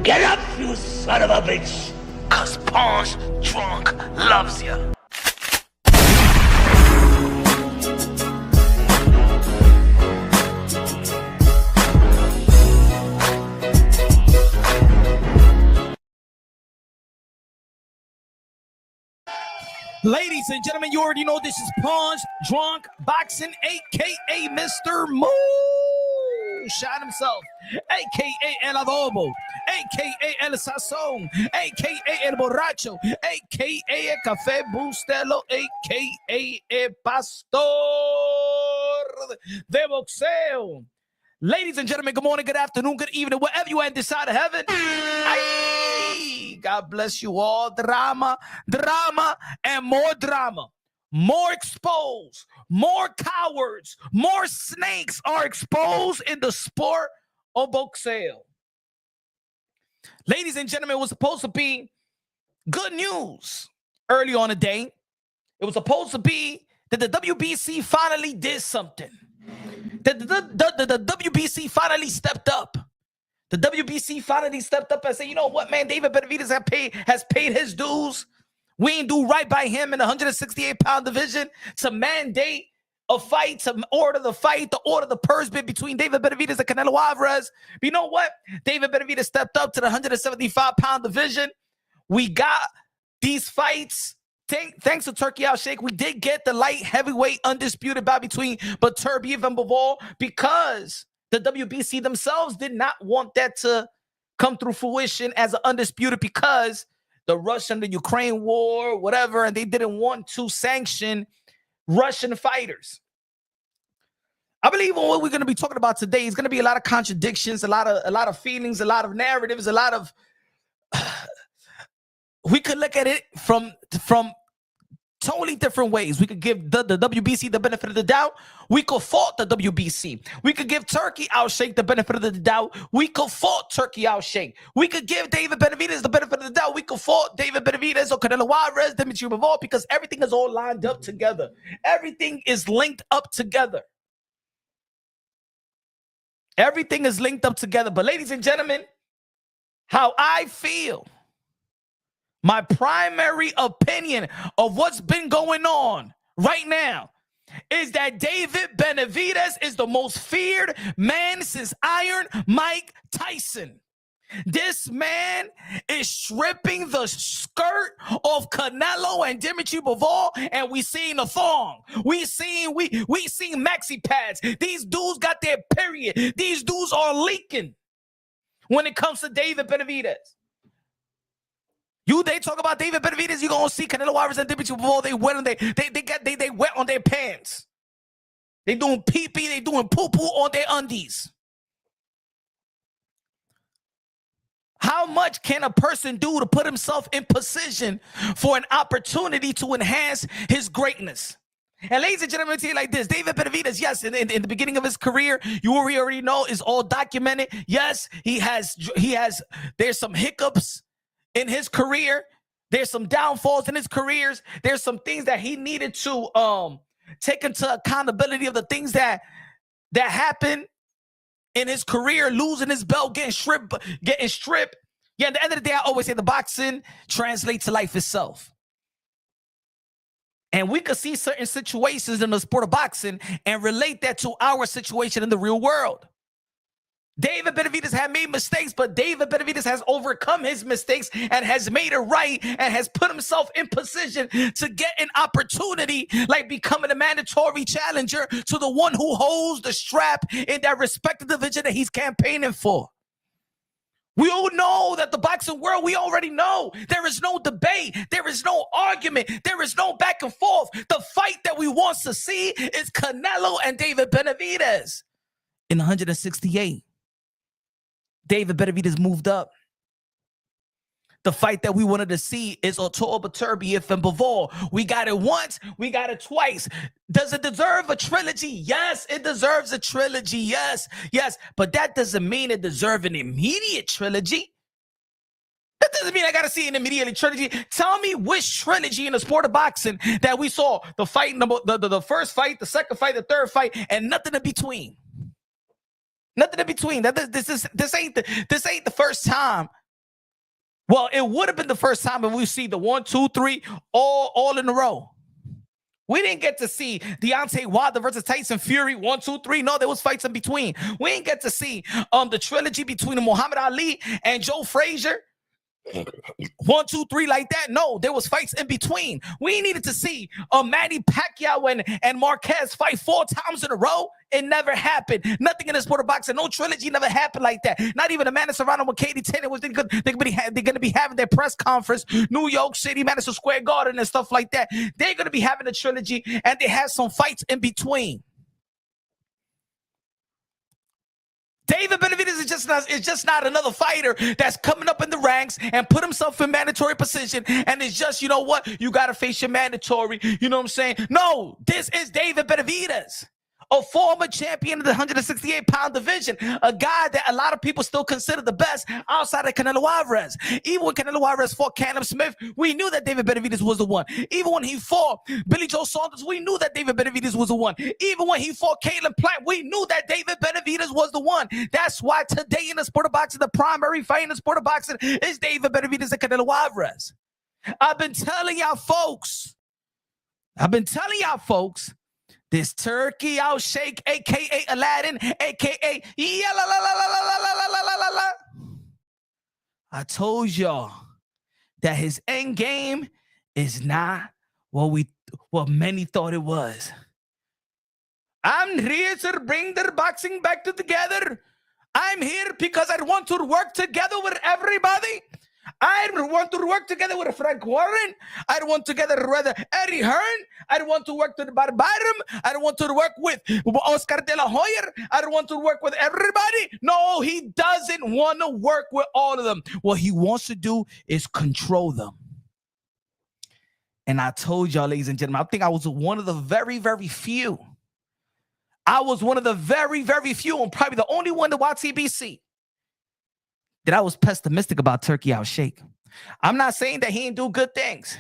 Get up, you son of a bitch! Cause Pawn's drunk loves ya. Ladies and gentlemen, you already know this is Pawn's Drunk Boxing, a.k.a. Mr. Moo Shot himself, a.k.a. El Adobo, a.k.a. El Sazón, a.k.a. El Borracho, a.k.a. El Café Bustelo, a.k.a. El Pastor de Boxeo. Ladies and gentlemen, good morning, good afternoon, good evening, wherever you are in this side of heaven. Aye, God bless you all. Drama, and more drama. More exposed, more cowards, more snakes are exposed in the sport of boxeo. Ladies and gentlemen, it was supposed to be good news early on the day. It was supposed to be that the WBC finally did something. The WBC finally stepped up. The WBC finally stepped up and said, you know what, man, David Benavidez has paid his dues. We ain't do right by him in the 168-pound division to mandate a fight, to order the fight, to order the purse bid between David Benavidez and Canelo Alvarez. But you know what? David Benavidez stepped up to the 175-pound division. We got these fights. Thanks to Turki Alalshikh, we did get the light heavyweight undisputed bout between Beterbiev and Bivol because the WBC themselves did not want that to come through fruition as an undisputed because the Russian, the Ukraine war, whatever, and they didn't want to sanction Russian fighters. I believe what we're going to be talking about today is going to be a lot of contradictions, a lot of feelings, a lot of narratives, a lot of we could look at it from totally different ways. We could give the WBC the benefit of the doubt. We could fault the WBC. We could give Turki Alalshikh the benefit of the doubt. We could fault Turki Alalshikh. We could give David Benavidez the benefit of the doubt. We could fault David Benavidez or Canelo Alvarez, Dimitri Bivol, because everything is all lined up together. Everything is linked up together. Everything is linked up together. But ladies and gentlemen, how I feel, my primary opinion of what's been going on right now is that David Benavidez is the most feared man since Iron Mike Tyson. This man is stripping the skirt of Canelo and Dimitri Bivol, and we seen the thong. We seen maxi pads. These dudes got their period. These dudes are leaking when it comes to David Benavidez. They talk about David Benavidez, you're gonna see Canelo Alvarez and Dimitri Bivol, they wet on their pants. They doing pee-pee, they doing poo-poo on their undies. How much can a person do to put himself in position for an opportunity to enhance his greatness? And ladies and gentlemen, I'll tell you like this, David Benavidez, yes, in the beginning of his career, you already know, is all documented. Yes, there's some hiccups in his career. There's some downfalls in his careers. There's some things that he needed to take into accountability of the things that happened in his career, losing his belt, getting stripped. Yeah, at the end of the day, I always say the boxing translates to life itself. And we could see certain situations in the sport of boxing and relate that to our situation in the real world. David Benavidez had made mistakes, but David Benavidez has overcome his mistakes and has made it right and has put himself in position to get an opportunity like becoming a mandatory challenger to the one who holds the strap in that respective division that he's campaigning for. We all know that the boxing world, we already know there is no debate. There is no argument. There is no back and forth. The fight that we want to see is Canelo and David Benavidez. In 168, David Benavidez moved up. The fight that we wanted to see is Artur Beterbiev and Bivol. We got it once, we got it twice. Does it deserve a trilogy? Yes, it deserves a trilogy. Yes. But that doesn't mean it deserves an immediate trilogy. That doesn't mean I got to see an immediate trilogy. Tell me which trilogy in the sport of boxing that we saw. The fight, the first fight, the second fight, the third fight, and nothing in between. Nothing in between. This ain't the first time Well, it would have been the first time if we see the 1, 2, 3 all in a row. We didn't get to see Deontay Wilder versus Tyson Fury 1, 2, 3. No, there was fights in between. We didn't get to see the trilogy between Muhammad Ali and Joe Frazier 1, 2, 3 like that. No, there was fights in between. We needed to see Manny Pacquiao and Marquez fight 4 times in a row. It never happened. Nothing in the sport of boxing. No trilogy never happened like that. Not even Amanda Serrano with Katie Taylor was they're going to be having their press conference, New York City, Madison Square Garden, and stuff like that. They're going to be having a trilogy, and they have some fights in between. David Benavidez is just not another fighter that's coming up in the ranks and put himself in mandatory position. And it's just, you know what? You got to face your mandatory. You know what I'm saying? No, this is David Benavidez, a former champion of the 168-pound division, a guy that a lot of people still consider the best outside of Canelo Alvarez. Even when Canelo Alvarez fought Callum Smith, we knew that David Benavidez was the one. Even when he fought Billy Joe Saunders, we knew that David Benavidez was the one. Even when he fought Caleb Plant, we knew that David Benavidez was the one. That's why today in the sport of boxing, the primary fight in the sport of boxing is David Benavidez and Canelo Alvarez. I've been telling y'all folks, this Turki Alalshikh, a.k.a. Aladdin, a.k.a. I told y'all that his end game is not what many thought it was. I'm here to bring the boxing back together. I'm here because I want to work together with everybody. I want to work together with Frank Warren. I want together with Eddie Hearn. I want to work with Byram. I want to work with Oscar De La Hoya. I want to work with everybody. No, he doesn't want to work with all of them. What he wants to do is control them. And I told y'all, ladies and gentlemen, I think I was one of the very, very few. I was one of the very, very few, and probably the only one to watch CBC that I was pessimistic about Turki Alalshikh. I'm not saying that he didn't do good things.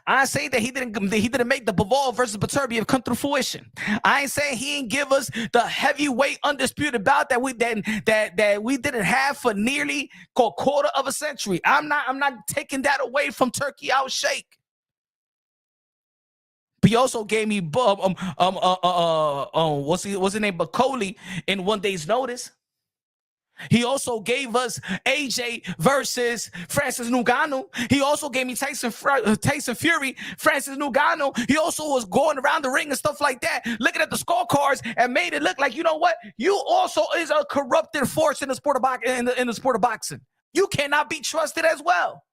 I ain't saying that he didn't make the Bivol versus Beterbiev come through fruition. I ain't saying he didn't give us the heavyweight undisputed bout that we didn't have for nearly a quarter of a century. I'm not taking that away from Turki Alalshikh. He also gave me what's his name, Bakoli in 1 day's notice. He also gave us AJ versus Francis Ngannou. He also gave me Tyson Fury, Francis Ngannou. He also was going around the ring and stuff like that, looking at the scorecards and made it look like, you know what? You also is a corrupted force in the sport of boxing. In the sport of boxing, you cannot be trusted as well.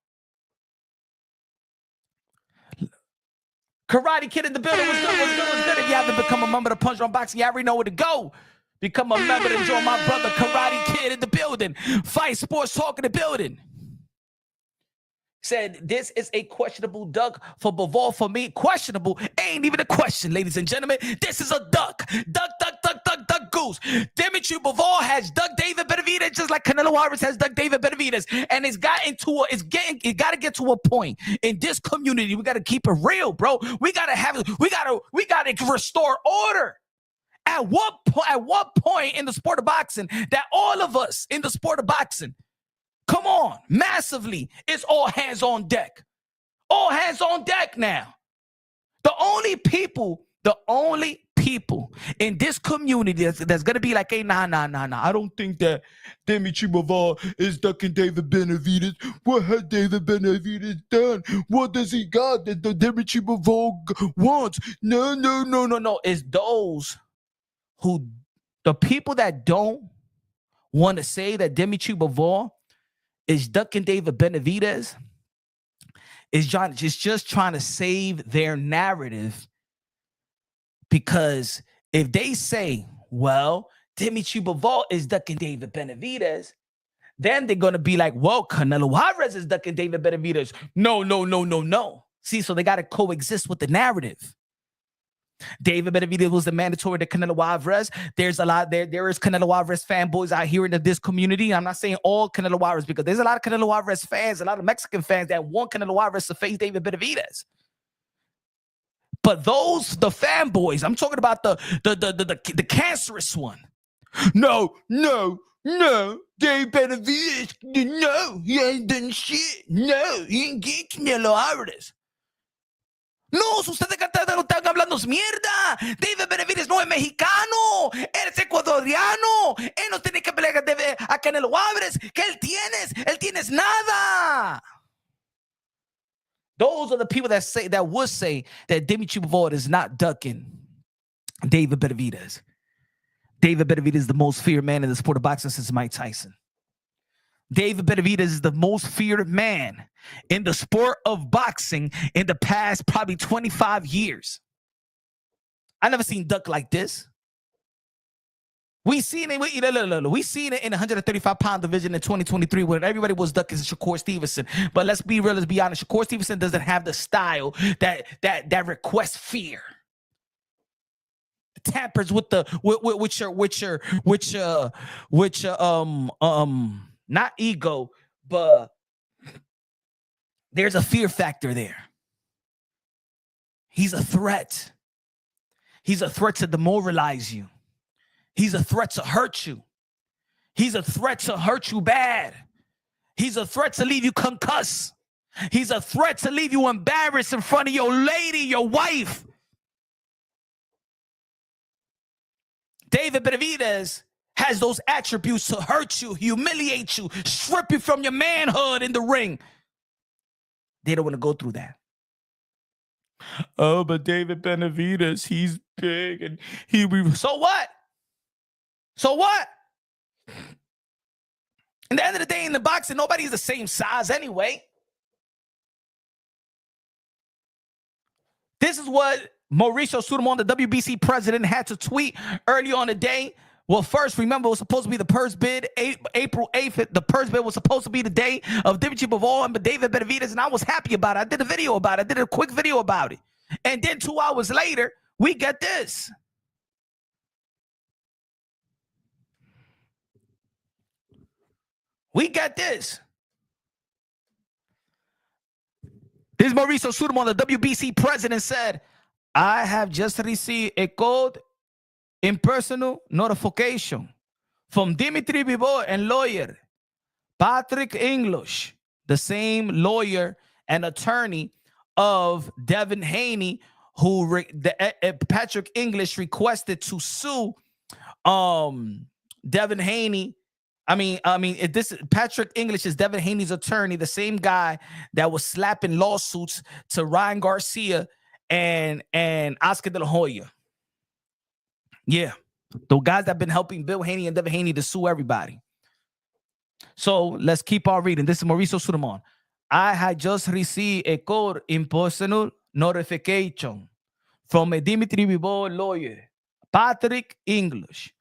Karate Kid in the building was good. If you haven't become a member of Punch on Boxing, you already know where to go. Become a member and join my brother Karate Kid in the building. Fight Sports Talk in the building. Said this is a questionable duck for Bivol. For me, questionable ain't even a question, ladies and gentlemen. This is a duck. Duck, goose. Dimitri Bivol has ducked David Benavidez just like Canelo Alvarez has ducked David Benavidez, and it got to get to a point in this community. We got to keep it real, bro. We got to restore order. At what point in the sport of boxing that all of us in the sport of boxing, come on, massively, it's all hands on deck. All hands on deck now. The only people in this community that's going to be like, hey, nah. I don't think that Dimitri Bivol is ducking David Benavidez. What has David Benavidez done? What does he got that the Dimitri Bivol wants? No. It's those the people that don't want to say that Dimitri Bivol is ducking David Benavidez is just trying to save their narrative. Because if they say, well, Dimitri Bivol is ducking David Benavidez, then they're going to be like, well, Canelo Alvarez is ducking David Benavidez. No. See, so they got to coexist with the narrative. David Benavidez was the mandatory to Canelo Alvarez. There's a lot there. There is Canelo Alvarez fanboys out here in this community. I'm not saying all Canelo Alvarez, because there's a lot of Canelo Alvarez fans, a lot of Mexican fans that want Canelo Alvarez to face David Benavidez. But the fanboys, I'm talking about the cancerous one. No. No, Dave Benavidez, no, he ain't done shit. No, he ain't get Canelo Alvarez. No, ustedes están hablando mierda. David Benavidez no es mexicano, él es ecuatoriano. Él no tiene que pelear a Canelo Alvarez. ¿Qué él tienes? Él tienes nada. Those are the people that would say that Dimitri Bivol is not ducking David Benavidez. David Benavidez is the most feared man in the sport of boxing since Mike Tyson. David Benavidez is the most feared man in the sport of boxing in the past probably 25 years. I never seen duck like this. We seen it in the 135-pound division in 2023 when everybody was ducking Shakur Stevenson. But let's be real, let's be honest. Shakur Stevenson doesn't have the style that requests fear. Tampers with your not ego, but there's a fear factor there. He's a threat. He's a threat to demoralize you. He's a threat to hurt you. He's a threat to hurt you bad. He's a threat to leave you concussed. He's a threat to leave you embarrassed in front of your lady, your wife. David Benavidez has those attributes to hurt you, humiliate you, strip you from your manhood in the ring. They don't want to go through that. Oh, but David Benavidez, he's big and so what? So what? In the end of the day, in the boxing, nobody's the same size anyway. This is what Mauricio Sudamon, the WBC president, had to tweet early on the day. Well, first, remember, it was supposed to be the purse bid, April 8th. The purse bid was supposed to be the day of Dimitri Bivol and David Benavidez, and I was happy about it. I did a video about it. I did a quick video about it. And then 2 hours later, we get this. We got this. This is Mauricio Sudamon, the WBC president, said, I have just received a code impersonal notification from Dimitri Bivol and lawyer Patrick English, the same lawyer and attorney of Devin Haney, who Patrick English requested to sue Devin Haney. This Patrick English is Devin Haney's attorney, the same guy that was slapping lawsuits to Ryan Garcia and Oscar De La Hoya. Yeah, the guys that have been helping Bill Haney and Devin Haney to sue everybody. So let's keep on reading. This is Mauricio Sudamon. I had just received a code impersonal notification from a Dimitri Bivol lawyer, Patrick English,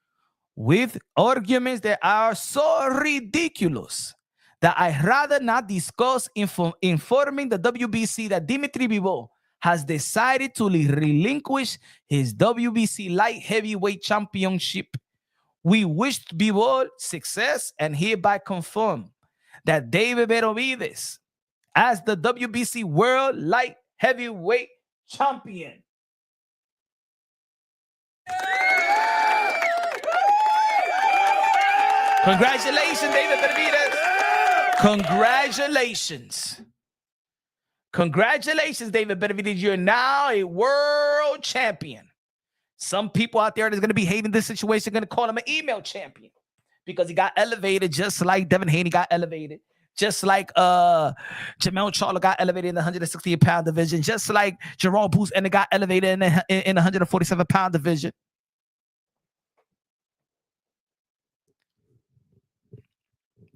with arguments that are so ridiculous that I'd rather not discuss, informing the WBC that Dimitri Bivol has decided to relinquish his WBC light heavyweight championship. We wish Bivol success and hereby confirm that David Benavidez, as the WBC World Light Heavyweight Champion, congratulations, David Benavidez. Congratulations. Congratulations, David Benavidez. You're now a world champion. Some people out there that's going to be hating this situation are going to call him an email champion because he got elevated just like Devin Haney got elevated. Just like Jamel Charlo got elevated in the 168-pound division. Just like Jerome Booth and got elevated in the 147-pound division.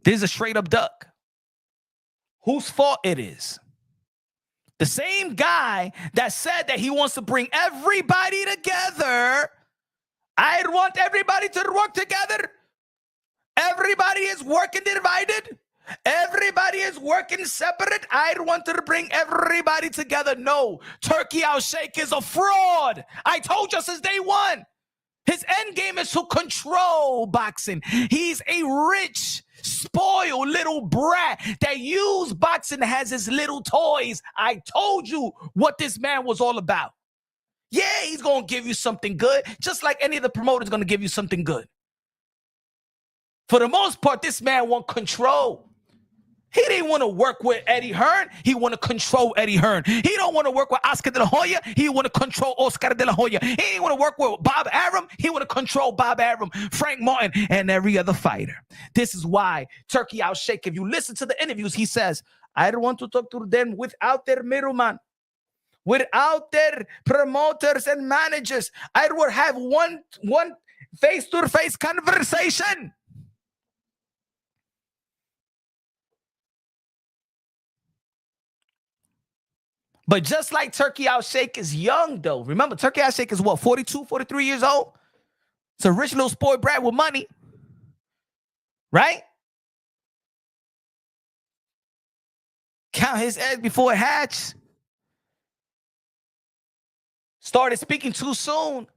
This is a straight-up duck. Whose fault it is? The same guy that said that he wants to bring everybody together. I want everybody to work together. Everybody is working divided. Everybody is working separate. I want to bring everybody together. No, Turki Alalshikh is a fraud. I told you since day one. His end game is to control boxing. He's a rich, spoiled little brat that used boxing as his little toys. I told you what this man was all about. Yeah, he's going to give you something good, just like any of the promoters going to give you something good. For the most part, this man want control. He didn't want to work with Eddie Hearn. He want to control Eddie Hearn. He don't want to work with Oscar de la Hoya. He want to control Oscar de la Hoya. He didn't want to work with Bob Arum. He want to control Bob Arum, Frank Martin, and every other fighter. This is why Turki Alalshikh, if you listen to the interviews, he says, I don't want to talk to them without their middleman, without their promoters and managers. I would have one face-to-face conversation. But just like Turki Alalshikh is young, though. Remember, Turki Alalshikh is what, 42, 43 years old? It's a rich little spoiled brat with money. Right? Count his eggs before it hatched. Started speaking too soon.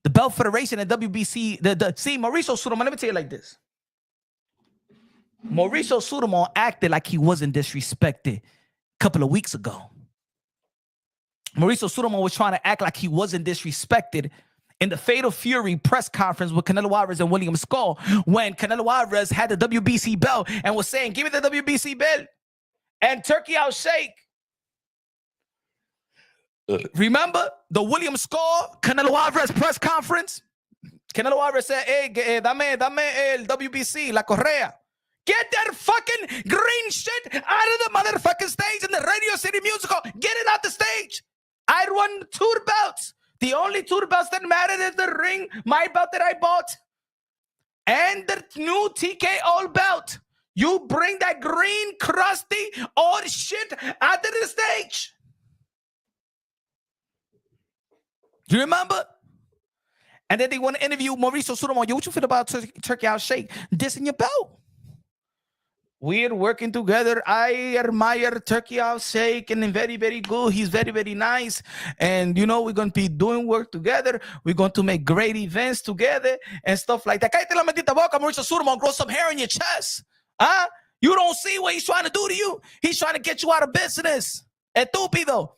The Belt Federation and WBC, see, Mauricio Sulaimon, let me tell you like this. Mauricio Sulaimon acted like he wasn't disrespected couple of weeks ago. Mauricio Sulaimon was trying to act like he wasn't disrespected in the Fatal Fury press conference with Canelo Alvarez and William Skull when Canelo Alvarez had the WBC belt and was saying, give me the WBC belt. And Turki Alalshikh, remember the William Skull Canelo Alvarez press conference? Canelo Alvarez said, hey, dame el WBC, la correa. Get that fucking green shit out of the motherfucking stage in the Radio City Musical. Get it out the stage. I won 2 belts. The only 2 belts that mattered is the ring, my belt that I bought, and the new TKO belt. You bring that green, crusty, old shit out of the stage. Do you remember? And then they want to interview Mauricio Sulaimon. Yo, what you feel about Turki Alalshikh dissing your belt? We're working together. I admire Turki Alalshikh and very, very good. He's very, very nice. And, you know, we're going to be doing work together. We're going to make great events together and stuff like that. Cállate la maldita boca, Mauricio Sulaimon. Grow some hair in your chest. Huh? You don't see what he's trying to do to you. He's trying to get you out of business. Estúpido.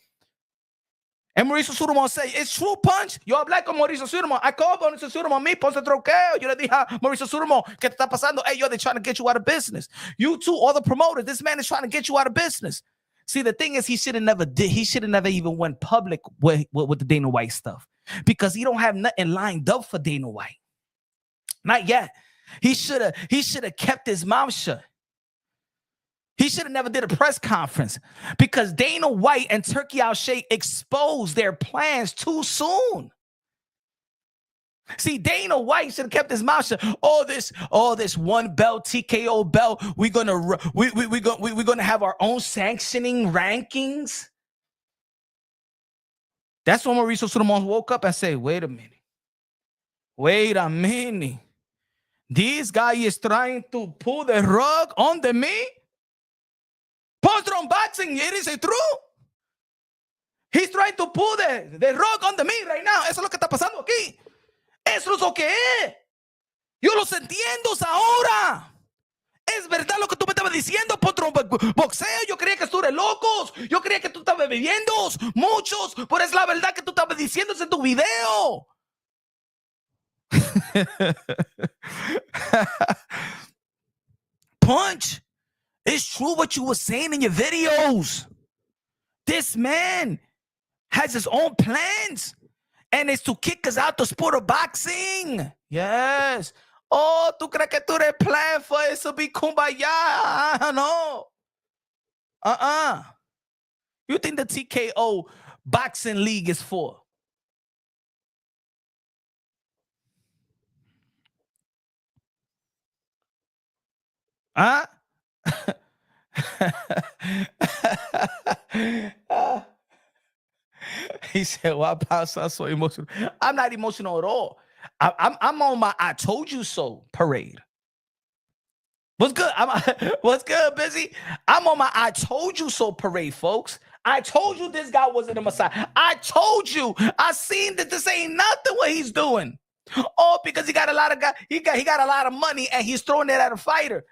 And Mauricio Sulaimon say, it's true, Punch. Yo hablé con Mauricio Sulaimon. I called Mauricio Sulaimon. Me, Ponce Troqueo. Yo le dije a Mauricio Sulaimon, ¿qué te está pasando? Hey, yo, they're trying to get you out of business. You too, all the promoters. This man is trying to get you out of business. See, the thing is, he should have never even went public with the Dana White stuff because he don't have nothing lined up for Dana White. Not yet. He should have kept his mouth shut. He should have never did a press conference because Dana White and Turki Alalshikh exposed their plans too soon. See, Dana White should have kept his mouth shut. All this one belt, TKO belt. We're gonna have our own sanctioning rankings. That's when Mauricio Sulaimon woke up and said, wait a minute. This guy is trying to pull the rug under me. Post-round boxing, it is true. He's trying to pull the rug under me right now. Eso es lo que está pasando aquí. Eso es lo que es. Yo los entiendo ahora. Es verdad lo que tú me estabas diciendo, Post-round boxeo. Yo creía que tú eres locos. Yo creía que tú estabas bebiendo. Muchos. Pero es la verdad que tú estabas diciendo en tu video. Punch. It's true what you were saying in your videos. This man has his own plans, and it's to kick us out the sport of boxing. Yes. Oh, ¿tú crees que tú eres plan for eso be kumbaya? No. You think the TKO boxing league is for? Huh? He said, "Why pass us so emotional?" I'm not emotional at all. I'm on my "I told you so" parade. What's good? What's good, Busy? I'm on my "I told you so" parade, folks. I told you this guy wasn't a Messiah. I told you. I seen that this ain't nothing what he's doing. Oh, because he got a lot of he got a lot of money and he's throwing it at a fighter.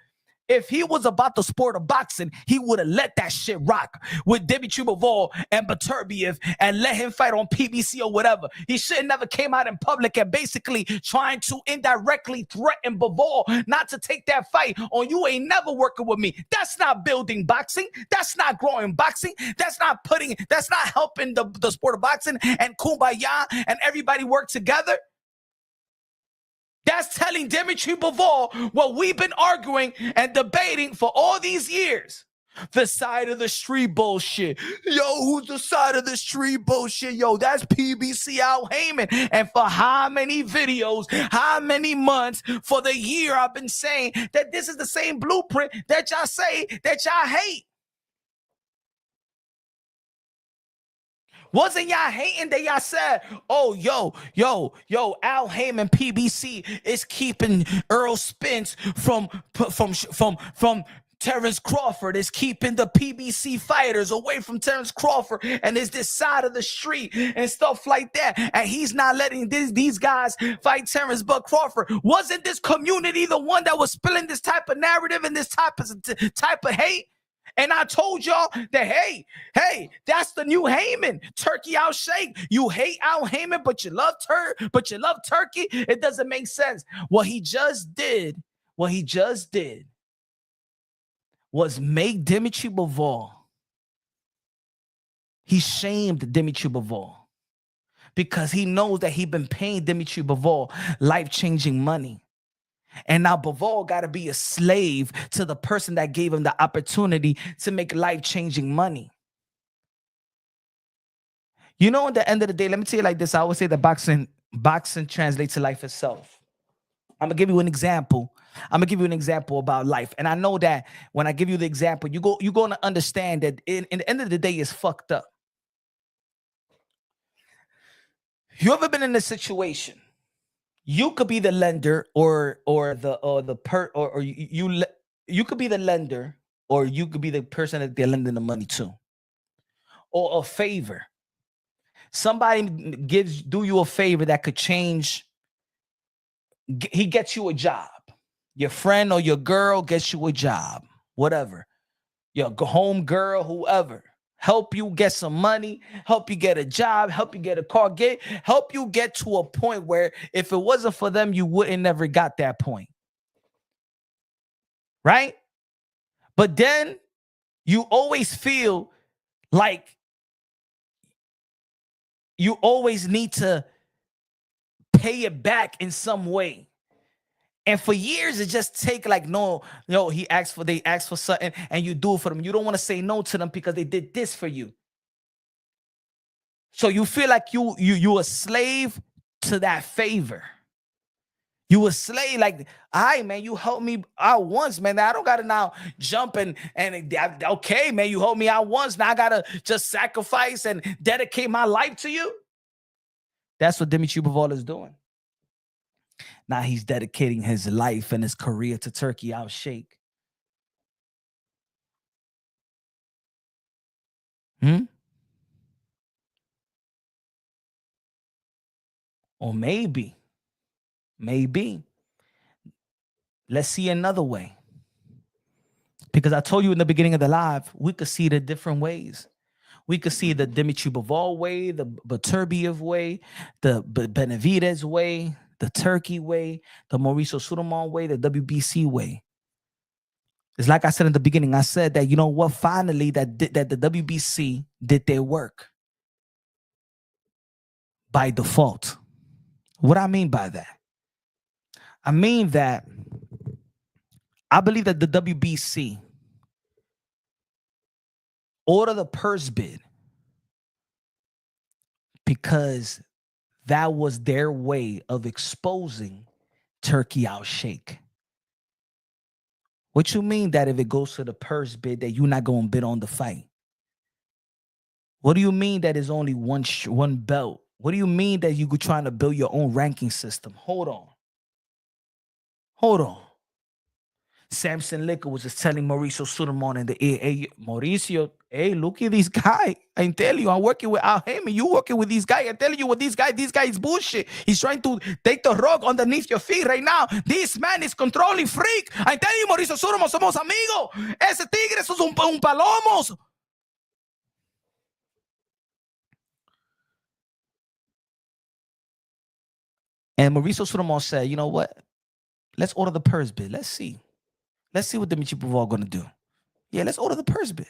If he was about the sport of boxing, he would have let that shit rock with Dimitri Bivol and Beterbiev and let him fight on PBC or whatever. He should have never came out in public and basically trying to indirectly threaten Bivol not to take that fight on you ain't never working with me. That's not building boxing. That's not growing boxing. That's not helping the sport of boxing and kumbaya and everybody work together. That's telling Dimitri Bivol what we've been arguing and debating for all these years. The side of the street bullshit. Yo, who's the side of the street bullshit? Yo, that's PBC Al Heyman. And for how many videos, how many months, for the year I've been saying that this is the same blueprint that y'all say that y'all hate. Wasn't y'all hating that y'all said, oh, yo, Al Heyman PBC is keeping Earl Spence from Terrence Crawford, is keeping the PBC fighters away from Terrence Crawford, and is this side of the street and stuff like that, and he's not letting these guys fight Terrence but Crawford. Wasn't this community the one that was spilling this type of narrative and this type of hate? And I told y'all that, hey, that's the new Heyman, Turki Alalshikh. You hate Al Heyman, but you love Turki. It doesn't make sense. What he just did was make Dimitri Bivol. He shamed Dimitri Bivol because he knows that he's been paying Dimitri Bivol life-changing money. And now Bivol got to be a slave to the person that gave him the opportunity to make life-changing money. You know, at the end of the day, let me tell you like this. I always say that boxing translates to life itself. I'm going to give you an example. I'm going to give you an example about life. And I know that when I give you the example, you're going to understand that in the end of the day, it's fucked up. You ever been in a situation? You could be the lender you could be the lender, or you could be the person that they're lending the money to, or a favor. Somebody do you a favor that could change. He gets you a job. Your friend or your girl gets you a job, whatever. Your home girl, whoever. Help you get some money, help you get a job, help you get a car, help you get to a point where if it wasn't for them, you wouldn't never got that point. Right? But then you always feel like you always need to pay it back in some way. And for years, it just take like, no, they asked for something and you do it for them. You don't want to say no to them because they did this for you. So you feel like you a slave to that favor. You a slave, like, all right, man, you helped me out once, man. I don't got to now jump and okay, man, you helped me out once. Now I got to just sacrifice and dedicate my life to you. That's what Dimitri Bivol is doing. Now he's dedicating his life and his career to Turki Alalshikh. Or maybe, let's see another way. Because I told you in the beginning of the live, we could see it in different ways. We could see the Dimitri Bivol way, the Beterbiev way, the Benavidez way, the Turki way, the Mauricio Suleiman way, the WBC way. It's like I said in the beginning. I said that, you know what, finally that the WBC did their work by default. What I mean by that? I mean that I believe that the WBC ordered the purse bid because that was their way of exposing Turki Alalshikh. What you mean that if it goes to the purse bid that you're not going to bid on the fight? What do you mean that is only one belt? What do you mean that you're trying to build your own ranking system? Hold on. Samson Liquor was just telling Mauricio Suleiman in the ear, hey, Mauricio, hey, look at this guy. I'm telling you, I'm working with Al Heyman. You working with this guy. I'm telling you what this guy is bullshit. He's trying to take the rug underneath your feet right now. This man is controlling freak. I'm telling you, Mauricio Suleiman, somos amigos. Ese tigre es un palomos. And Mauricio Suleiman said, you know what? Let's order the purse bid. Let's see. Let's see what Dimitri Bivol going to do. Yeah, let's order the purse bid.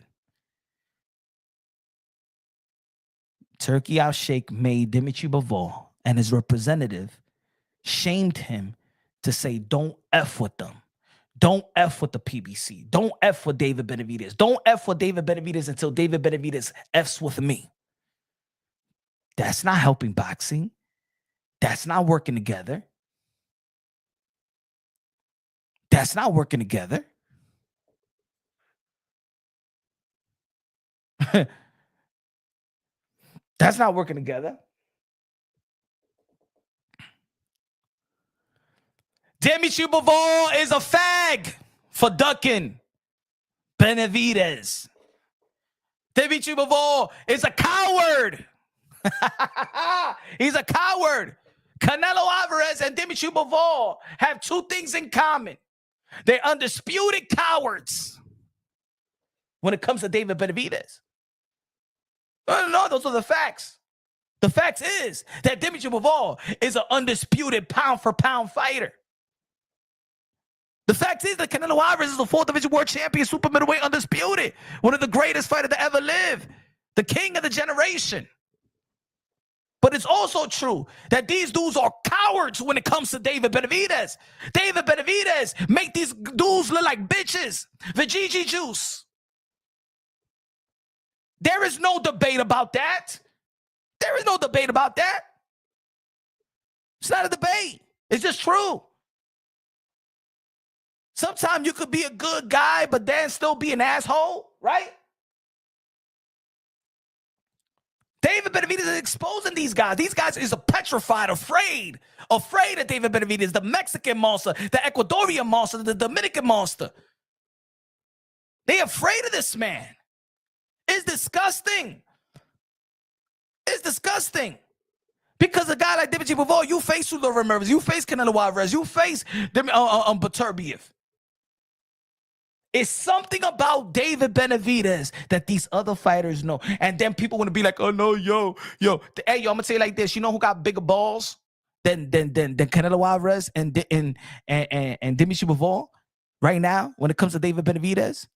Turki Alalshikh made Dimitri Bivol and his representative shamed him to say, don't F with them. Don't F with the PBC. Don't F with David Benavidez. Don't F with David Benavidez until David Benavidez F's with me. That's not helping boxing. That's not working together. That's not working together. That's not working together. Dimitri Bivol is a fag for ducking Benavidez. Dimitri Bivol is a coward. He's a coward. Canelo Alvarez and Dimitri Bivol have two things in common. They're undisputed cowards when it comes to David Benavidez. No, those are the facts. The fact is that Dimitri Bivol is an undisputed pound-for-pound fighter. The fact is that Canelo Alvarez is the 4th division world champion, super middleweight, undisputed. One of the greatest fighters to ever live. The king of the generation. But it's also true that these dudes are cowards when it comes to David Benavidez. David Benavidez make these dudes look like bitches. Veggie juice. There is no debate about that. There is no debate about that. It's not a debate. It's just true. Sometimes you could be a good guy, but then still be an asshole, right? David Benavidez is exposing these guys. These guys is petrified, afraid of David Benavidez, the Mexican monster, the Ecuadorian monster, the Dominican monster. They're afraid of this man. It's disgusting. It's disgusting. Because a guy like Dimitri Bivol, you face Sulo Ramirez, you face Canelo Alvarez, you face Beterbiev. It's something about David Benavidez that these other fighters know. And then people want to be like, oh no, yo. Hey, yo, I'm gonna say it like this. You know who got bigger balls than Canelo Alvarez and Dimitri Bivol right now when it comes to David Benavidez?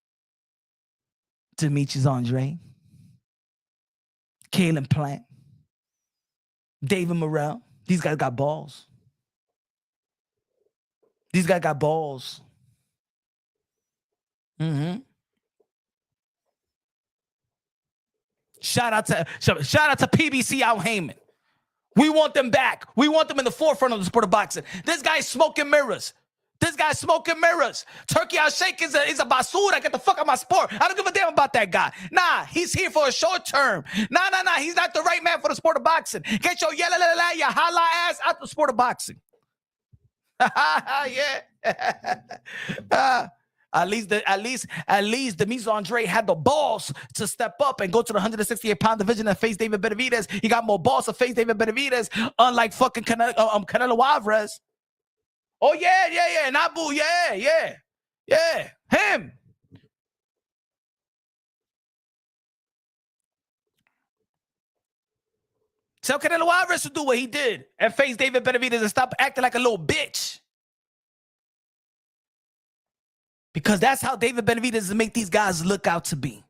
Demetrius Andre, Kalen Plant, David Morrell. These guys got balls. These guys got balls. Shout out to PBC Al Heyman. We want them back. We want them in the forefront of the sport of boxing. This guy's smoking mirrors. Turki Alalshikh is a basura. Get the fuck out of my sport. I don't give a damn about that guy. Nah, he's here for a short term. Nah. He's not the right man for the sport of boxing. Get your your holla ass out the sport of boxing. Yeah. At least Demetrius Andre had the balls to step up and go to the 168-pound division and face David Benavidez. He got more balls to face David Benavidez, unlike fucking Canelo Alvarez. Oh yeah, Nabu, yeah, him. Tell Canelo Alvarez to do what he did and face David Benavidez and stop acting like a little bitch. Because that's how David Benavidez make these guys look out to be.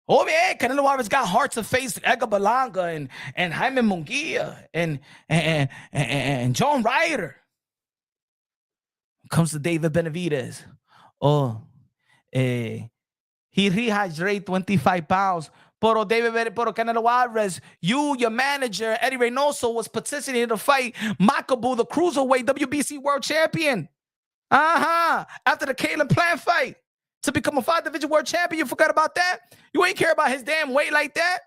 Oh yeah, Canelo Alvarez got heart to face Edgar Berlanga and Jaime Munguia and John Ryder. Comes to David Benavidez. He rehydrate 25 pounds. Pero Canelo Alvarez, your manager, Eddie Reynoso, was petitioning to fight Makabu, the cruiserweight WBC world champion. After the Kalen Plant fight to become a 5-division world champion. You forgot about that? You ain't care about his damn weight like that?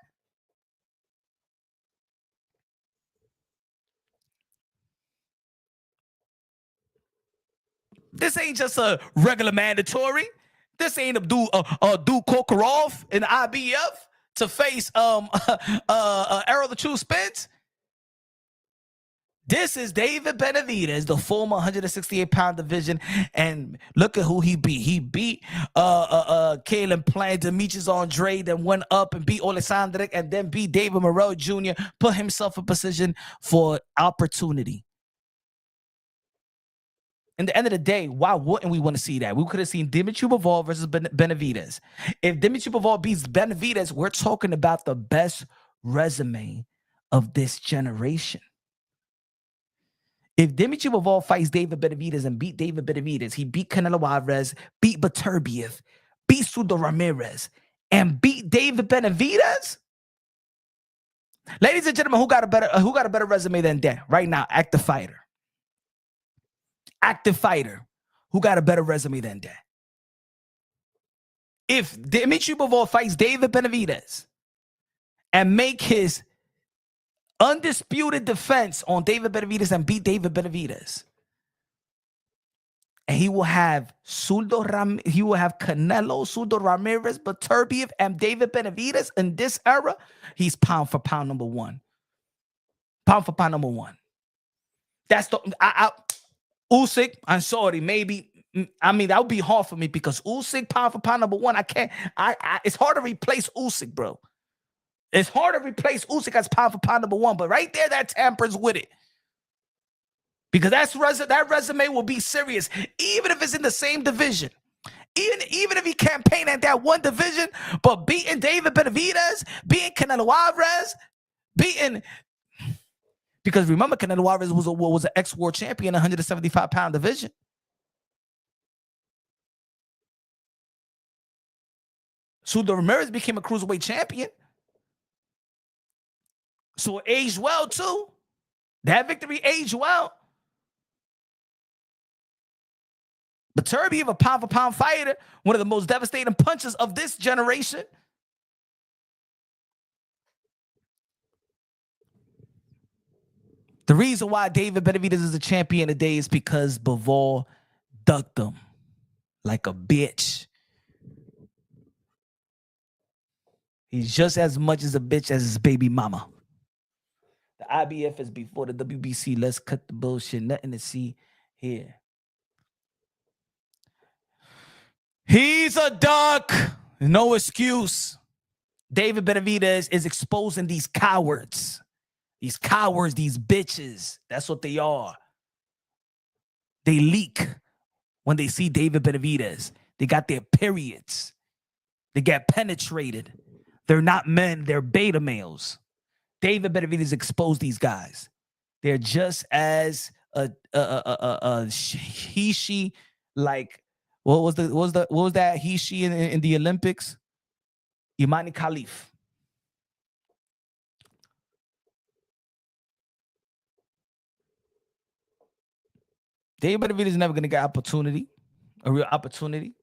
This ain't just a regular mandatory. This ain't Abdul Kokorov in the IBF to face Errol the True Spence. This is David Benavidez, the former 168-pound division, and look at who he beat. He beat Kalen Plant, Demetrius Andre, then went up and beat Alexander, and then beat David Morrell Jr., put himself in position for opportunity. In the end of the day, why wouldn't we want to see that? We could have seen Dimitri Bivol versus Benavidez. If Dimitri Bivol beats Benavidez, we're talking about the best resume of this generation. If Dimitri Bivol fights David Benavidez and beat David Benavidez, he beat Canelo Alvarez, beat Beterbiev, beat Sudo Ramirez, and beat David Benavidez. Ladies and gentlemen, who got a better resume than that right now? Active fighter. Who got a better resume than that? If Dimitri Bivol fights David Benavidez and make his undisputed defense on David Benavidez and beat David Benavidez, and he will have Canelo, Sudo Ramirez, Beterbiev, and David Benavidez in this era, he's pound for pound number one. Pound for pound number one. That's the Usyk, I'm sorry, maybe. I mean, that would be hard for me because Usyk, pound for pound number one, it's hard to replace Usyk, bro. It's hard to replace Usyk as pound for pound number one, but right there, that tampers with it. Because that resume will be serious, even if it's in the same division. Even if he campaigned at that one division, but beating David Benavidez, beating Canelo Alvarez, because remember, Canelo Alvarez was an ex-world champion in the 175-pound division. Sudo Ramirez became a cruiserweight champion. So it aged well, too. That victory aged well. Beterbiev, a pound-for-pound fighter, one of the most devastating punches of this generation. The reason why David Benavidez is a champion today is because Bivol ducked him like a bitch. He's just as much as a bitch as his baby mama. The IBF is before the WBC. Let's cut the bullshit. Nothing to see here. He's a duck. No excuse. David Benavidez is exposing these cowards. These cowards, these bitches. That's what they are. They leak when they see David Benavidez. They got their periods. They get penetrated. They're not men. They're beta males. David Benavidez exposed these guys. They're just as she like what was that he she in the Olympics? Imani Khalif. David Benavidez is never going to get a real opportunity.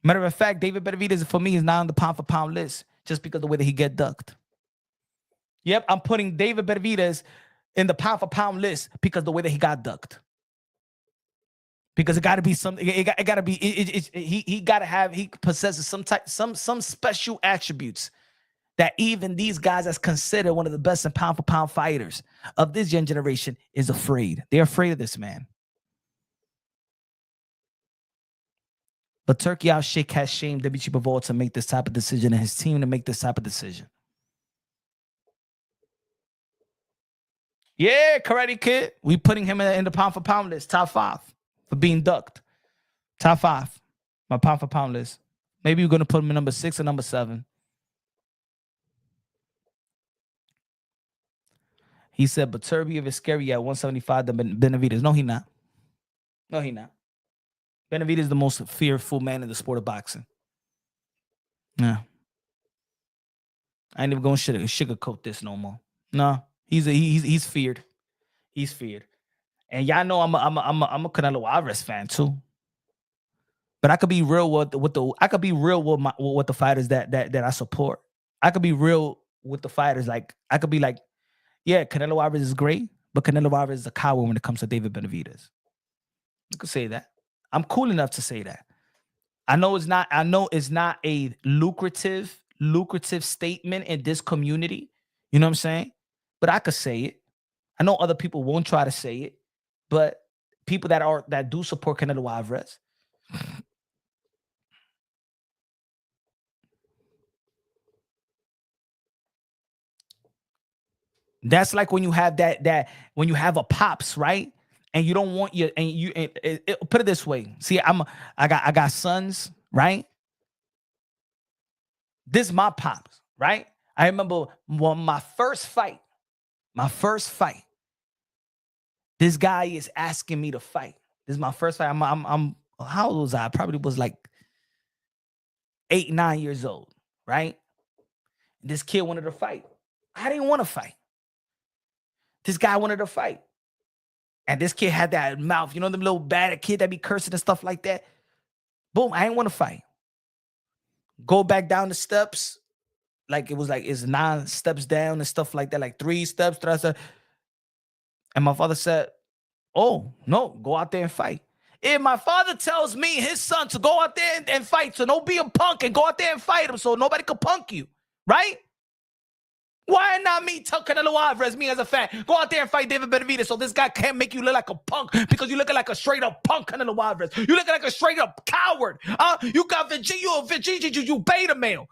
Matter of fact, David Benavidez for me is not on the pound for pound list just because of the way that he get ducked. Yep, I'm putting David Benavidez in the pound for pound list because of the way that he got ducked. Because it got to be something. He possesses some special attributes that even these guys that's considered one of the best in pound for pound fighters of this young generation is afraid. They're afraid of this man. But Turki Alalshikh has shamed Dimitri Bivol to make this type of decision and his team to make this type of decision. Yeah, Karate Kid. We putting him in the pound for pound list, top 5 for being ducked. Top 5, my pound for pound list. Maybe you're going to put him in number 6 or number 7. He said, but Beterbiev is scary at 175 than Benavidez. No, he not. No, he not. Benavidez is the most fearful man in the sport of boxing. Yeah. I ain't even going to sugarcoat this no more. No, he's feared. He's feared. And y'all know I'm a Canelo Alvarez fan too. But I could be real with the fighters that I support. I could be real with the fighters. Like I could be like, yeah, Canelo Alvarez is great, but Canelo Alvarez is a coward when it comes to David Benavidez. You could say that. I'm cool enough to say that. I know it's not a lucrative statement in this community. You know what I'm saying? But I could say it. I know other people won't try to say it, but people that do support Canelo Alvarez. That's like when you have when you have a pops, right? And you don't want your put it this way. See, I got sons, right? This is my pops, right? I remember my first fight. This guy is asking me to fight. This is my first fight. I'm how old was I? Probably was like 8, 9 years old, right? This kid wanted to fight. I didn't want to fight. This guy wanted to fight. And this kid had that mouth, you know, them little bad kid that be cursing and stuff like that. Boom, I didn't want to fight. Go back down the steps. Like it's 9 steps down and stuff like that, like 3 steps. And my father said, oh, no, go out there and fight. If my father tells me, his son, to go out there and fight, so don't be a punk and go out there and fight him so nobody can punk you, right? Why not me tell Canelo Alvarez, me as a fan, go out there and fight David Benavidez so this guy can't make you look like a punk because you looking like a straight up punk, Canelo Alvarez. You looking like a straight up coward. You got Virginia, you beta male.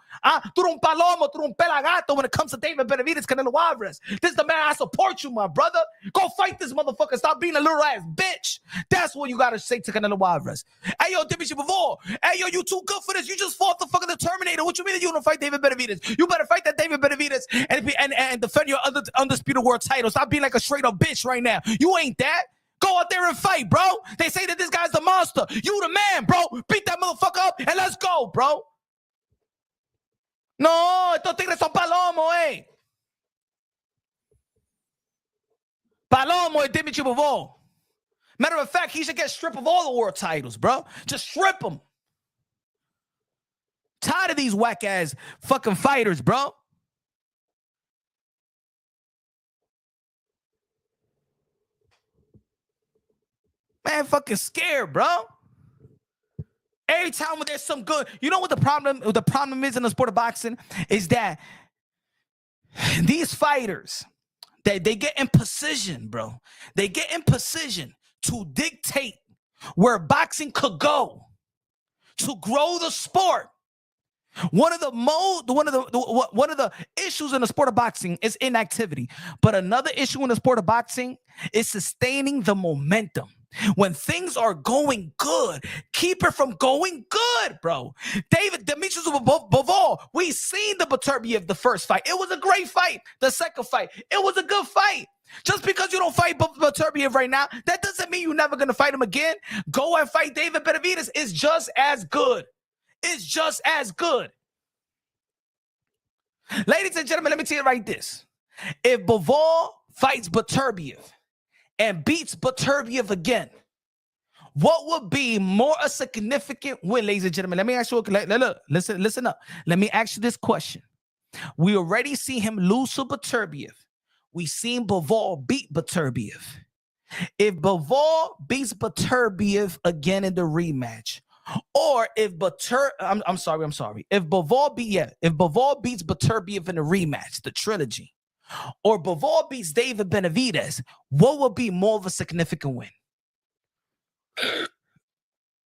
Tú un palomo, tú un pelagato when it comes to David Benavidez, Canelo Alvarez. This is the man I support you, my brother. Go fight this motherfucker. Stop being a little ass bitch. That's what you got to say to Canelo Alvarez. Hey, yo, Bivol. Hey, yo, you too good for this. You just fought the fucking Terminator. What you mean that you don't fight David Benavidez? You better fight that David Benavidez and defend your undisputed world title. Stop being like a straight up bitch right now. You ain't that. Go out there and fight, bro. They say that this guy's the monster. You the man, bro. Beat that motherfucker up and let's go, bro. No, estos tigres son palomo, eh. Palomo and Dimitri Bivol. Matter of fact, he should get stripped of all the world titles, bro. Just strip him. Tired of these whack ass fucking fighters, bro. Man, fucking scared, bro. Every time when there's some good, you know what the problem is in the sport of boxing is that these fighters, they get in position, bro. They get in position to dictate where boxing could go to grow the sport. One of the issues in the sport of boxing is inactivity, but another issue in the sport of boxing is sustaining the momentum. When things are going good, keep it from going good, bro. Demetrius Bivol, we seen the Beterbiev the first fight. It was a great fight. The second fight, it was a good fight. Just because you don't fight Beterbiev right now, that doesn't mean you're never going to fight him again. Go and fight David Benavidez. It's just as good. It's just as good. Ladies and gentlemen, let me tell you right this. If Bivol fights Beterbiev and beats Beterbiev again, what would be more a significant win, ladies and gentlemen? Let me ask you, look, listen up. Let me ask you this question. We already see him lose to Beterbiev. We seen Bivol beat Beterbiev. If Bivol beats Beterbiev again in the rematch, or if I'm sorry. If Bivol beats Beterbiev in the rematch, the trilogy, or Bivol beats David Benavidez, what would be more of a significant win?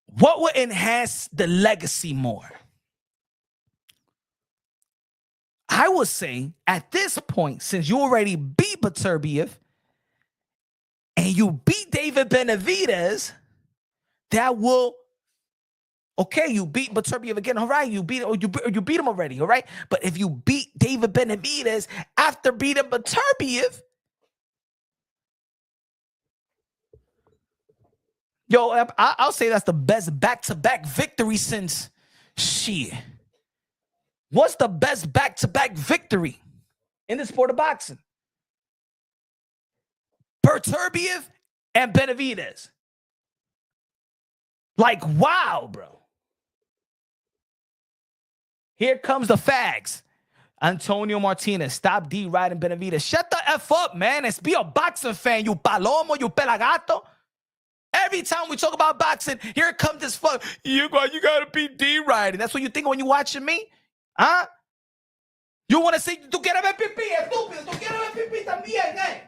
What would enhance the legacy more? I would say at this point, since you already beat Beterbiev and you beat David Benavidez, that will, okay, you beat Beterbiev again, all right, you beat him already, all right? But if you beat David Benavidez after beating Beterbiev, yo, I'll say that's the best back-to-back victory since shit. What's the best back-to-back victory in the sport of boxing? Beterbiev and Benavidez. Like, wow, bro. Here comes the fags. Antonio Martinez, stop D-riding Benavidez. Shut the F up, man. It's be a boxing fan, you palomo, you pelagato. Every time we talk about boxing, here comes this fuck. You gotta be D-riding. That's what you think when you watching me? Huh? You want to say, tú quieres ver pipí, estúpido. Tú quieres ver pipí también, eh?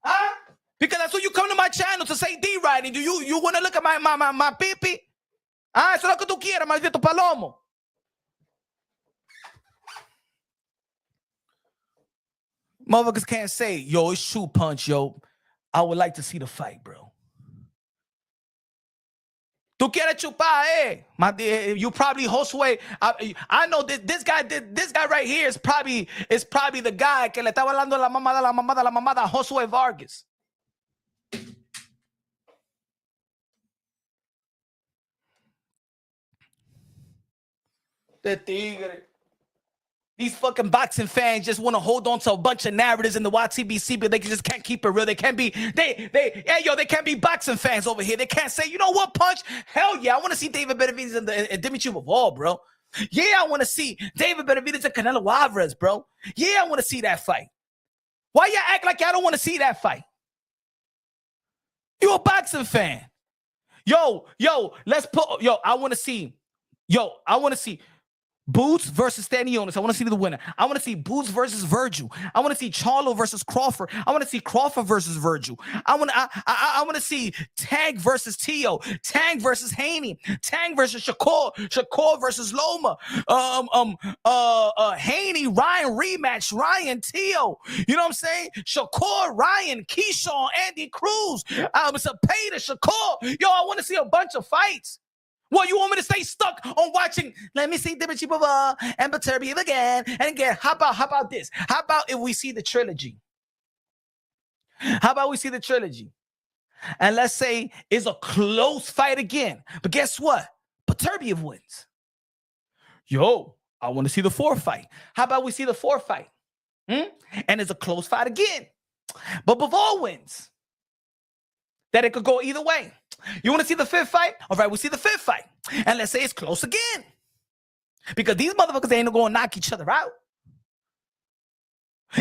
Huh? Because that's what you come to my channel to say D-riding. Do you want to look at my pipí? Ah, eso es lo que tú quieres, maldito palomo. Motherfuckers can't say, yo, it's true punch, yo. I would like to see the fight, bro. Tú quieres chupar, eh? You probably Josué. I know this guy right here is probably the guy que le estaba hablando la mamada, Josué Vargas. The tigre. These fucking boxing fans just want to hold on to a bunch of narratives in the YTBC, but they just can't keep it real. They can't be, they can't be boxing fans over here. They can't say, you know what, punch? Hell yeah, I want to see David Benavidez and Dimitri Bivol, bro. Yeah, I want to see David Benavidez and Canelo Alvarez, bro. Yeah, I want to see that fight. Why y'all act like y'all don't want to see that fight? You a boxing fan. I want to see Boots versus Stanionis. I want to see the winner. I want to see Boots versus Virgil. I want to see Charlo versus Crawford. I want to see Crawford versus Virgil. I want to see Tang versus Tio. Tang versus Haney. Tang versus Shakur. Shakur versus Loma. Haney, Ryan rematch. Ryan, Tio. You know what I'm saying? Shakur, Ryan, Keyshawn, Andy Cruz. Cepeda, Shakur. Yo, I want to see a bunch of fights. Well, you want me to stay stuck on watching? Let me see Dimitri Bivol and Beterbiev again and again. How about this? How about if we see the trilogy? How about we see the trilogy? And let's say it's a close fight again. But guess what? Beterbiev wins. Yo, I want to see the fourth fight. How about we see the fourth fight? And it's a close fight again. But Bivol wins. That it could go either way. You want to see the fifth fight? All right, we'll see the fifth fight. And let's say it's close again. Because these motherfuckers ain't going to knock each other out.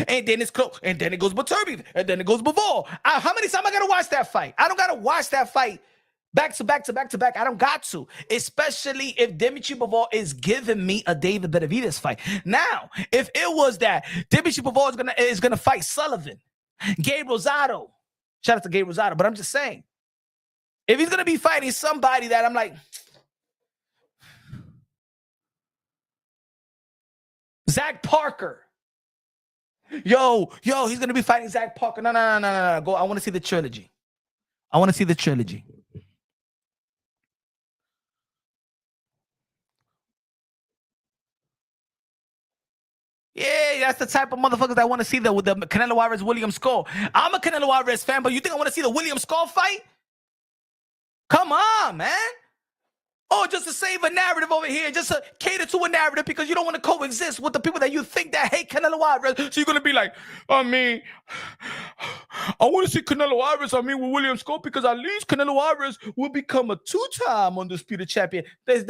And then it's close. And then it goes Beterbiev. And then it goes Bivol. How many times I got to watch that fight? I don't got to watch that fight back to back to back to back. I don't got to. Especially if Dimitri Bivol is giving me a David Benavidez fight. Now, if it was that Dimitri Bivol is gonna fight Sullivan, Gabe Rosado. Shout out to Gabe Rosado. But I'm just saying. If he's going to be fighting somebody that I'm like, Zach Parker. Yo, he's going to be fighting Zach Parker. No. Go. I want to see the trilogy. Yeah, that's the type of motherfuckers I want to see with the Canelo Alvarez William Skull. I'm a Canelo Alvarez fan, but you think I want to see the William Skull fight? Come on, man. Oh, just to save a narrative over here, just to cater to a narrative because you don't want to coexist with the people that you think that hate Canelo Alvarez. So you're going to be like, I want to see Canelo Alvarez, with William Skull because at least Canelo Alvarez will become a two-time undisputed champion. That's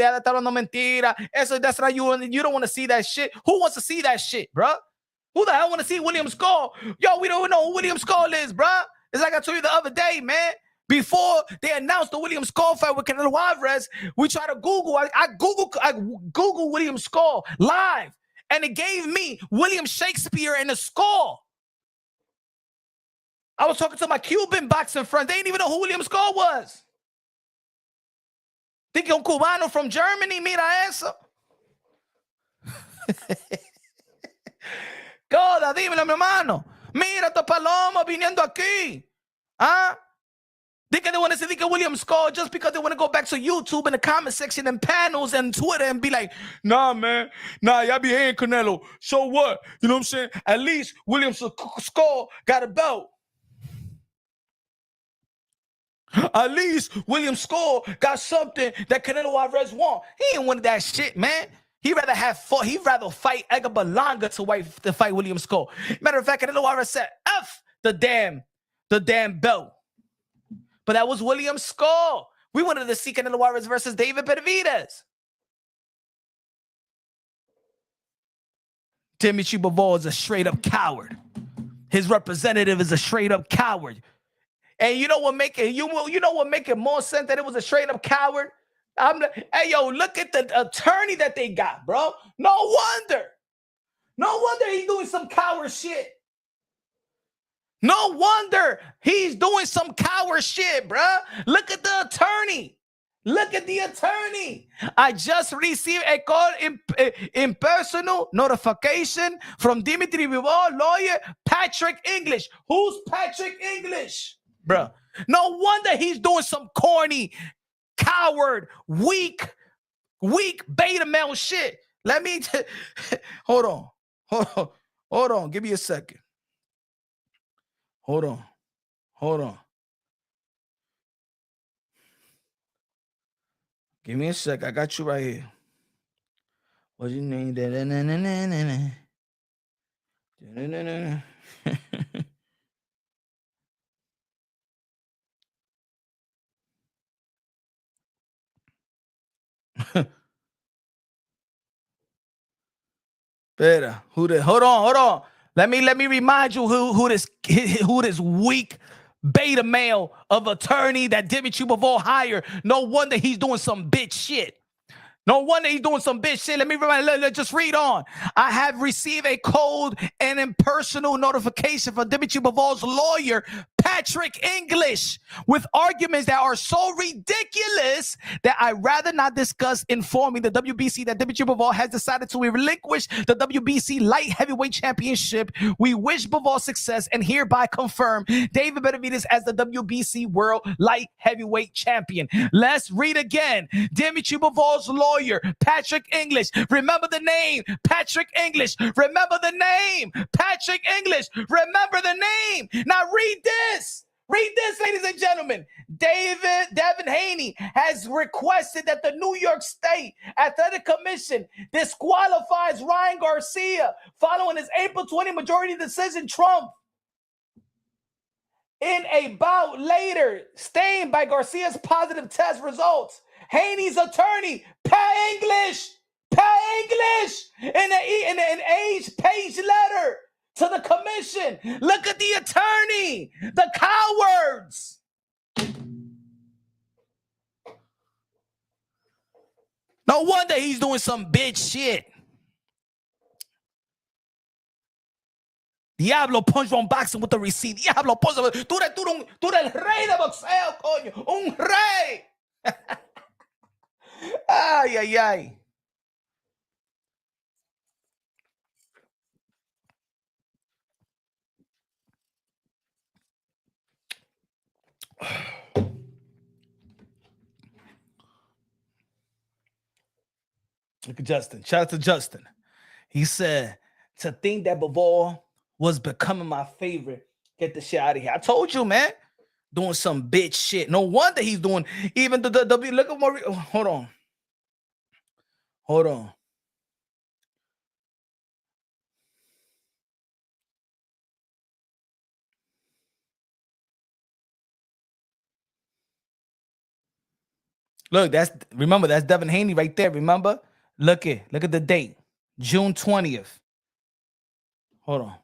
not you. You don't want to see that shit. Who wants to see that shit, bro? Who the hell want to see William Skull? Yo, we don't know who William Skull is, bro. It's like I told you the other day, man. Before they announced the William Skull fight with Canelo Alvarez, we tried to Google. I Google William Skull live, and it gave me William Shakespeare and the Skull. I was talking to my Cuban boxing friends. They didn't even know who William Skull was. Think un cubano from Germany, mira eso. Coda, dímelo, mi hermano. Mira tu paloma viniendo aquí. ¿Ah? They want to say William Skull just because they want to go back to YouTube in the comment section and panels and Twitter and be like, nah, man. Nah, y'all be hating Canelo. So what? You know what I'm saying? At least William Skull got a belt. At least William Skull got something that Canelo Alvarez want. He ain't wanted that shit, man. He'd rather fight Edgar Berlanga to fight William Skull. Matter of fact, Canelo Alvarez said, F the damn belt. But that was William Skull. We wanted to see Canelo Alvarez versus David Benavidez. Dimitri Bivol is a straight up coward. His representative is a straight up coward. And you know what make it more sense that it was a straight up coward? Hey yo, look at the attorney that they got, bro. No wonder he's doing some coward shit. No wonder he's doing some coward shit, bruh. Look at the attorney. Look at the attorney. I just received a call in personal notification from Dimitri Bivol lawyer Patrick English. Who's Patrick English? Bruh. No wonder he's doing some corny, coward, weak beta male shit. Let me hold on. Give me a second. Hold on. Give me a sec. I got you right here. What's your name? Better. Hold on. Let me remind you who this weak beta male of attorney that Dimitri Bivol hired. No wonder he's doing some bitch shit. No wonder he's doing some bitch shit. Let me remind. Let's just read on. I have received a cold and impersonal notification from Dimitri Bivol's lawyer, Patrick English, with arguments that are so ridiculous that I'd rather not discuss, informing the WBC that Dimitri Bivol has decided to relinquish the WBC light heavyweight championship. We wish Bivol success and hereby confirm David Benavidez as the WBC world light heavyweight champion. Let's read again. Dimitri Bivol's lawyer, Patrick English. Remember the name, Patrick English. Remember the name, Patrick English. Remember the name. Now read this. Read this, ladies and gentlemen. Devin Haney has requested that the New York State Athletic Commission disqualifies Ryan Garcia following his April 20 majority decision trump in a bout later, stained by Garcia's positive test results. Haney's attorney, Pat English, in an age-page letter to the commission. Look at the attorney, the cowards. No wonder he's doing some bitch shit. Diablo punch on boxing with the receipt. Diablo punch. Tú eres el rey de boxeo, coño. Un rey. Ay. Look at Justin. Shout out to Justin. He said, to think that Bivol was becoming my favorite. Get the shit out of here. I told you, man. Doing some bitch shit. No wonder he's doing even the W. Look at more. Hold on. Look, remember, that's Devin Haney right there. Remember? Look at the date. June 20th. Hold on.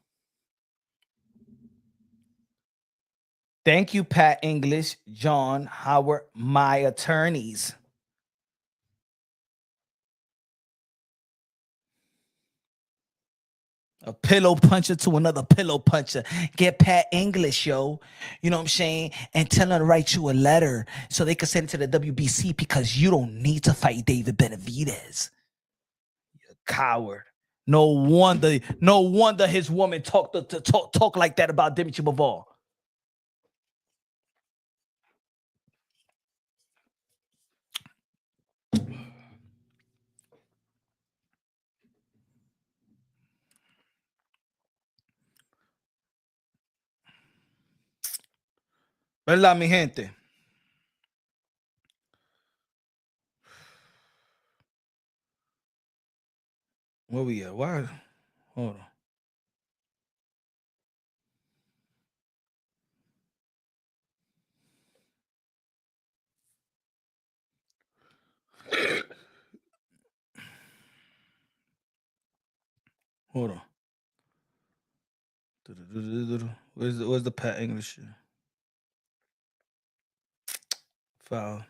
Thank you, Pat English, John Howard, my attorneys. A pillow puncher to another pillow puncher. Get Pat English, yo. You know what I'm saying? And tell them to write you a letter so they can send it to the WBC because you don't need to fight David Benavidez. You coward. No wonder his woman talk like that about Dimitri Bivol. ¿Verdad, mi gente? Where we at? Why? Hold on. Hold on. Where's the Pat English? Foul.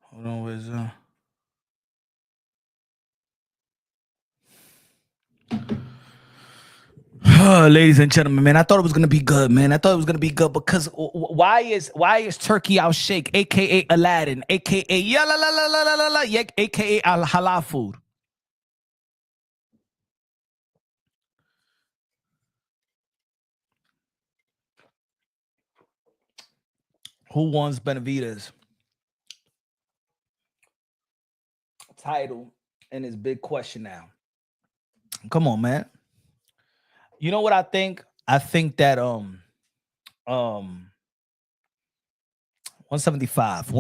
Hold on, where's ladies and gentlemen, man, I thought it was gonna be good, man. I thought it was gonna be good because why is Turkey Alalshikh, aka Aladdin, aka aka Al Halal food? Who wants Benavidez title? And his big question now. Come on, man. You know what I think? I think that 175.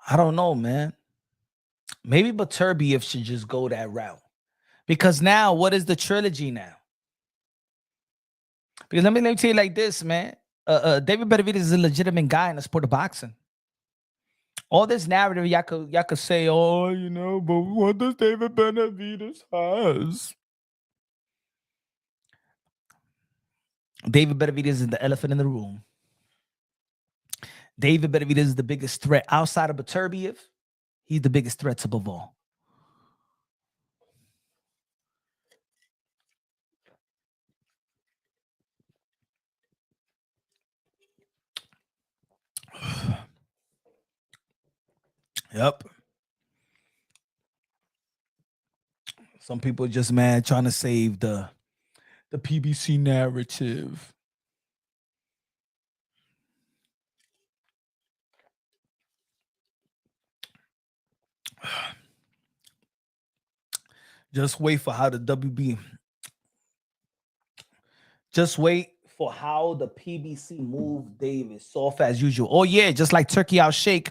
I don't know, man. Maybe Beterbiev should just go that route. Because now, what is the trilogy now? Because let me tell you like this, man. David Benavidez is a legitimate guy in the sport of boxing. All this narrative, y'all could say, oh, you know, but what does David Benavidez has? David Benavidez is the elephant in the room. David Benavidez is the biggest threat outside of Beterbiev. He's the biggest threat to Bivol. Yep. Some people just mad trying to save the PBC narrative. Just wait for how the WB. Just wait for how the PBC move David soft as usual. Oh yeah, just like Turki Alalshikh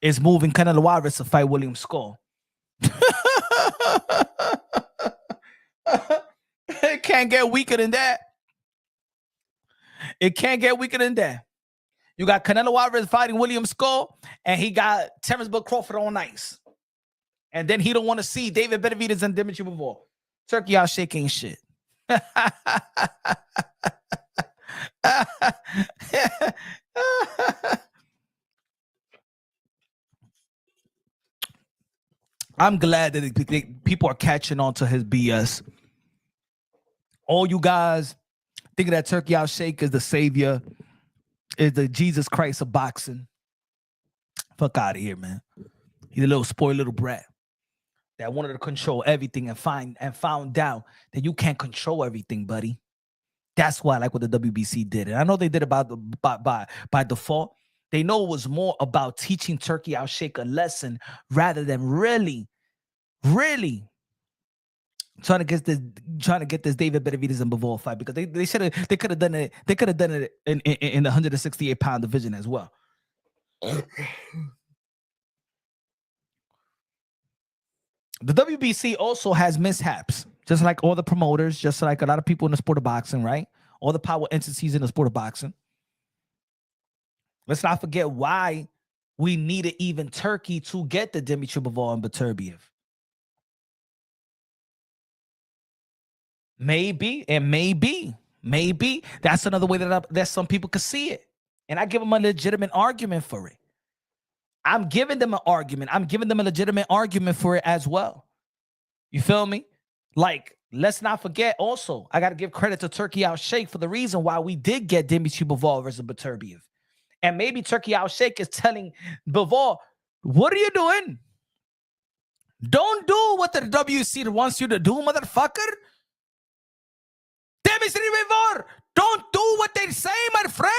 is moving Canelo Alvarez to fight William Skull. It can't get weaker than that. It can't get weaker than that. You got Canelo Alvarez fighting William Skull, and he got Terrence Bud Crawford on ice. And then he don't want to see David Benavidez and Dimitri Bivol. Turki Alalshikh ain't shit. I'm glad that people are catching on to his BS. All you guys thinking that Turki Alalshikh is the savior, is the Jesus Christ of boxing. Fuck out of here, man. He's a little spoiled little brat that wanted to control everything and found out that you can't control everything, buddy. That's why I like what the WBC did. And I know they did it by default. They know it was more about teaching Turki Alalshikh a lesson rather than really trying to get this David Benavidez and Bivol fight, because they could have done it in the 168-pound division as well. The WBC also has mishaps, just like all the promoters, just like a lot of people in the sport of boxing, right? All the power entities in the sport of boxing. Let's not forget why we needed even Turkey to get the Dimitri Bivol and Beterbiev. Maybe that's another way that some people could see it, and I give them a legitimate argument for it. I'm giving them an argument. I'm giving them a legitimate argument for it as well. You feel me? Like, let's not forget also, I got to give credit to Turki Alalshikh for the reason why we did get Dimitri Bivol versus Beterbiev. And maybe Turki Alalshikh is telling Bivol, what are you doing? Don't do what the WC wants you to do, motherfucker. Dimitri Bivol, don't do what they say, my friend.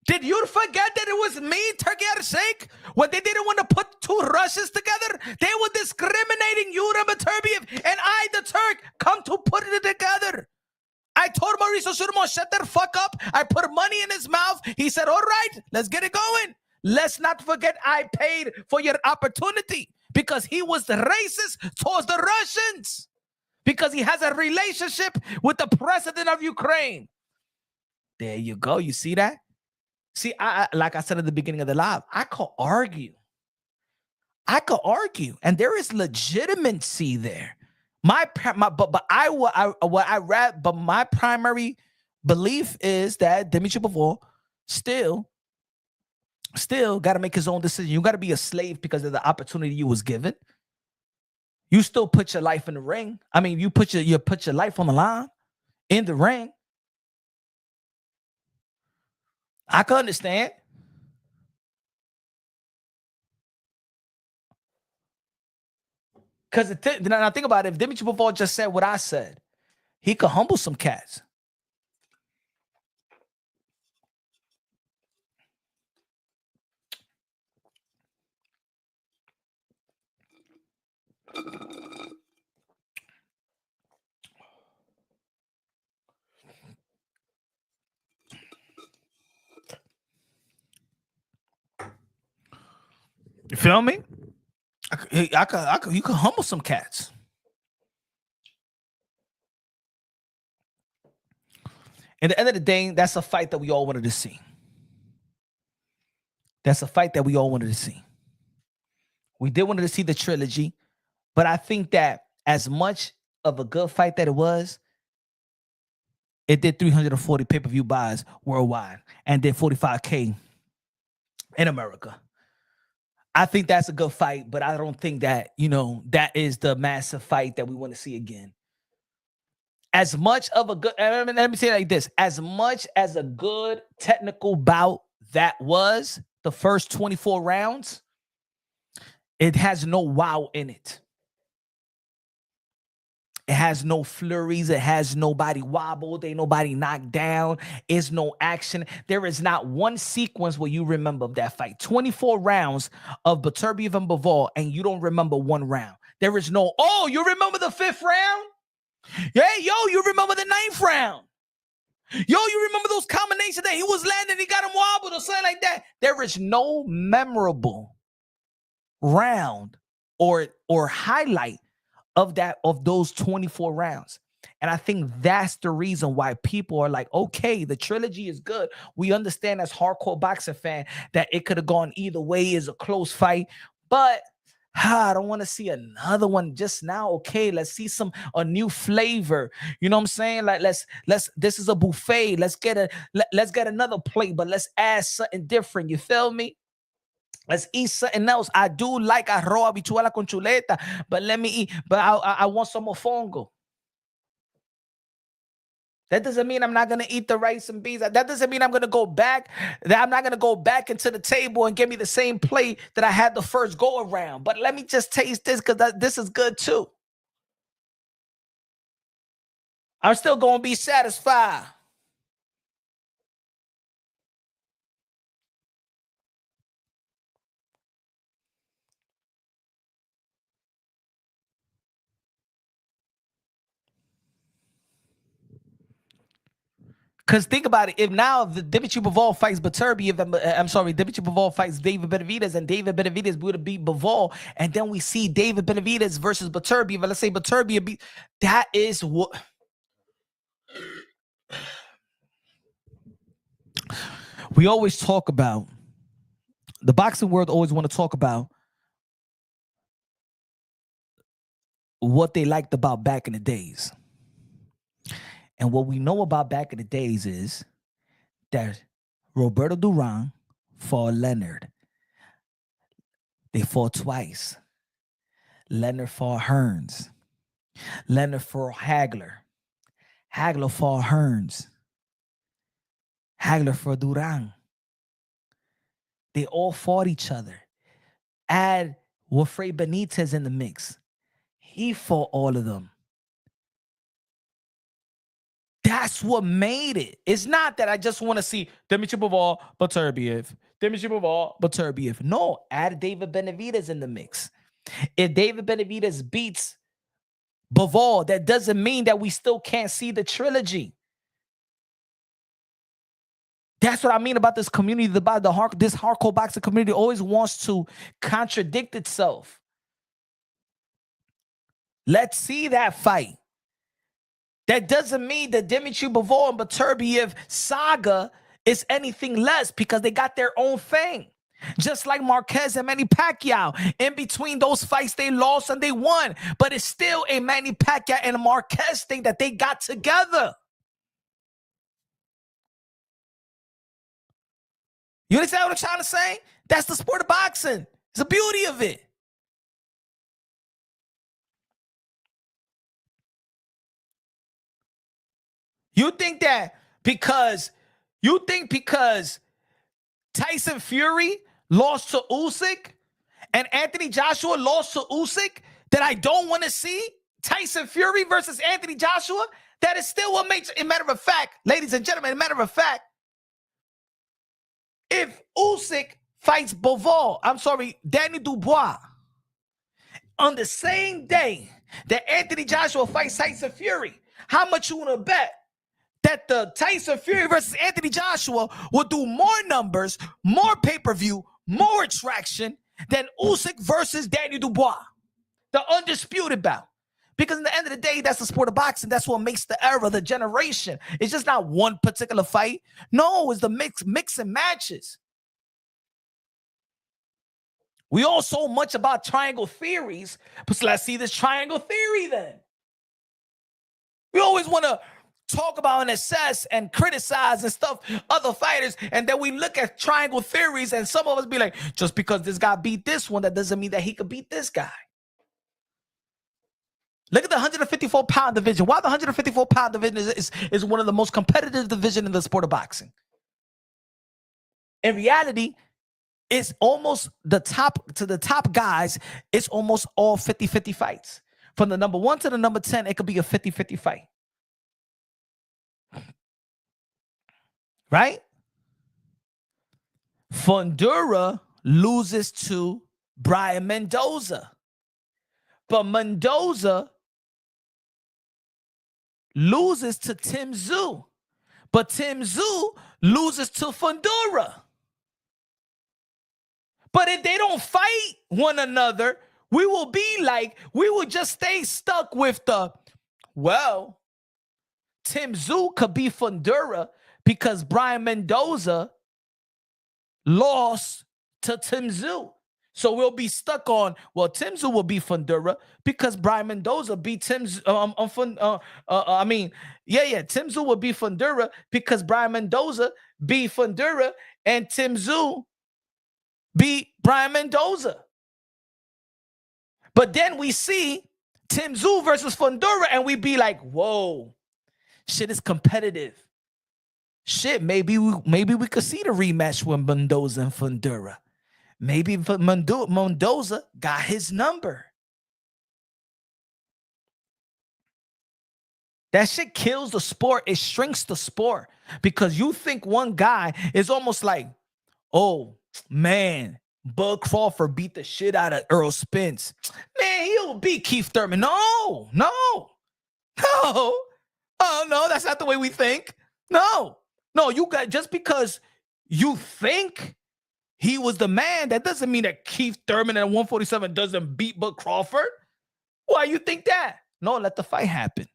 Did you forget that it was me, Turki Alalshikh, when they didn't want to put two Russians together? They were discriminating you, Beterbiev, and I, the Turk, come to put it together. I told Mauricio Surmo, shut the fuck up. I put money in his mouth. He said, all right, let's get it going. Let's not forget I paid for your opportunity because he was the racist towards the Russians because he has a relationship with the president of Ukraine. There you go. You see that? See, I like I said at the beginning of the live, I could argue. I could argue, and there is legitimacy there. My primary belief is that Dimitri Bivol still got to make his own decision. You got to be a slave because of the opportunity you was given. You still put your life in the ring. I mean, you put your life on the line in the ring. I can understand. Because now think about it. If Dimitri Bivol just said what I said, he could humble some cats. You feel me? You could humble some cats. At the end of the day, that's a fight that we all wanted to see. That's a fight that we all wanted to see. We did want to see the trilogy, but I think that as much of a good fight that it was, it did 340 pay-per-view buys worldwide and did 45K in America. I think that's a good fight, but I don't think that, that is the massive fight that we want to see again. As much of a good, let me say it like this, as much as a good technical bout that was, the first 24 rounds, it has no wow in it. It has no flurries. It has nobody wobbled. Ain't nobody knocked down. It's no action. There is not one sequence where you remember that fight. 24 rounds of Beterbiev and Bivol, and you don't remember one round. There is no, oh, you remember the 5th round? Yeah, yo, you remember the 9th round? Yo, you remember those combinations that he was landing, he got him wobbled or something like that? There is no memorable round or highlight of those 24 rounds. And I think that's the reason why people are like, okay, the trilogy is good. We understand as hardcore boxing fan that it could have gone either way, is a close fight, but I don't want to see another one just now. Okay, let's see a new flavor. You know what I'm saying? Like let's this is a buffet. Let's get another plate, but let's add something different. You feel me? Let's eat something else. I do like arroz habichuela con chuleta, but let me eat. But I want some mofongo. That doesn't mean I'm not going to eat the rice and beans. That doesn't mean I'm going to go back. That I'm not going to go back into the table and give me the same plate that I had the first go around. But let me just taste this because this is good too. I'm still going to be satisfied. Because think about it. If now the Dimitri Bivol fights Beterbiev, Dimitri Bivol fights David Benavidez, and David Benavidez would have beat Bivol, and then we see David Benavidez versus Beterbiev, and let's say Beterbiev beat, that is what we always talk about. The boxing world always want to talk about what they liked about back in the days. And what we know about back in the days is that Roberto Duran fought Leonard. They fought twice. Leonard fought Hearns. Leonard fought Hagler. Hagler fought Hearns. Hagler fought Duran. They all fought each other. Add Wilfred Benitez in the mix. He fought all of them. That's what made it. It's not that I just want to see Dimitri Bivol, Beterbiev. Dimitri Bivol, Beterbiev. No, add David Benavidez in the mix. If David Benavidez beats Bivol, that doesn't mean that we still can't see the trilogy. That's what I mean about this community. This hardcore boxing community always wants to contradict itself. Let's see that fight. That doesn't mean that Dimitri Bivol and Beterbiev saga is anything less because they got their own thing. Just like Marquez and Manny Pacquiao. In between those fights, they lost and they won. But it's still a Manny Pacquiao and a Marquez thing that they got together. You understand what I'm trying to say? That's the sport of boxing. It's the beauty of it. You think because Tyson Fury lost to Usyk and Anthony Joshua lost to Usyk that I don't want to see Tyson Fury versus Anthony Joshua? That is still what makes, a matter of fact, ladies and gentlemen, a matter of fact, if Usyk fights Danny Dubois on the same day that Anthony Joshua fights Tyson Fury, how much you want to bet that the Tyson Fury versus Anthony Joshua will do more numbers, more pay-per-view, more attraction than Usyk versus Danny Dubois, the undisputed bout? Because in the end of the day, that's the sport of boxing. That's what makes the era, the generation. It's just not one particular fight. No, it's the mix and matches. We all so much about triangle theories, but let's see this triangle theory then. We always want to talk about and assess and criticize and stuff other fighters, and then we look at triangle theories, and some of us be like, just because this guy beat this one, that doesn't mean that he could beat this guy. Look at the 154-pound division. Why the 154-pound division is one of the most competitive divisions in the sport of boxing. In reality, it's almost the top guys, it's almost all 50-50 fights. From the number 1 to the number 10, it could be a 50-50 fight. Right? Fundura loses to Brian Mendoza. But Mendoza loses to Tim Tszyu. But Tim Tszyu loses to Fundura. But if they don't fight one another, we will just stay stuck with Tim Tszyu could be Fundura because Brian Mendoza lost to Tim Tszyu. So we'll be stuck on, Tim Tszyu will be Fundura because Brian Mendoza beat Tim Tszyu. Tim Tszyu will be Fundura because Brian Mendoza beat Fundura and Tim Tszyu beat Brian Mendoza. But then we see Tim Tszyu versus Fundura and we be like, whoa, shit is competitive. Shit, maybe we could see the rematch with Mendoza and Fundura. Maybe Mendoza got his number. That shit kills the sport. It shrinks the sport because you think one guy is almost like, oh, man, Bud Crawford beat the shit out of Earl Spence. Man, he'll beat Keith Thurman. No. Oh, no, that's not the way we think. No, you got, just because you think he was the man, that doesn't mean that Keith Thurman at 147 doesn't beat Bud Crawford. Why you think that? No, let the fight happen.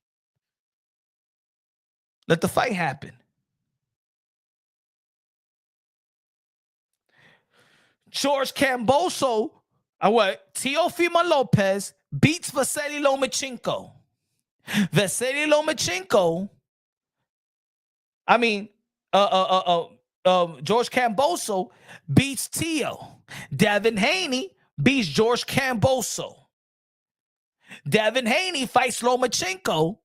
Let the fight happen. George Kambosos, Teofimo Lopez beats Vasily Lomachenko. Vasily Lomachenko, George Kambosos beats Teo. Devin Haney beats George Kambosos. Devin Haney fights Lomachenko.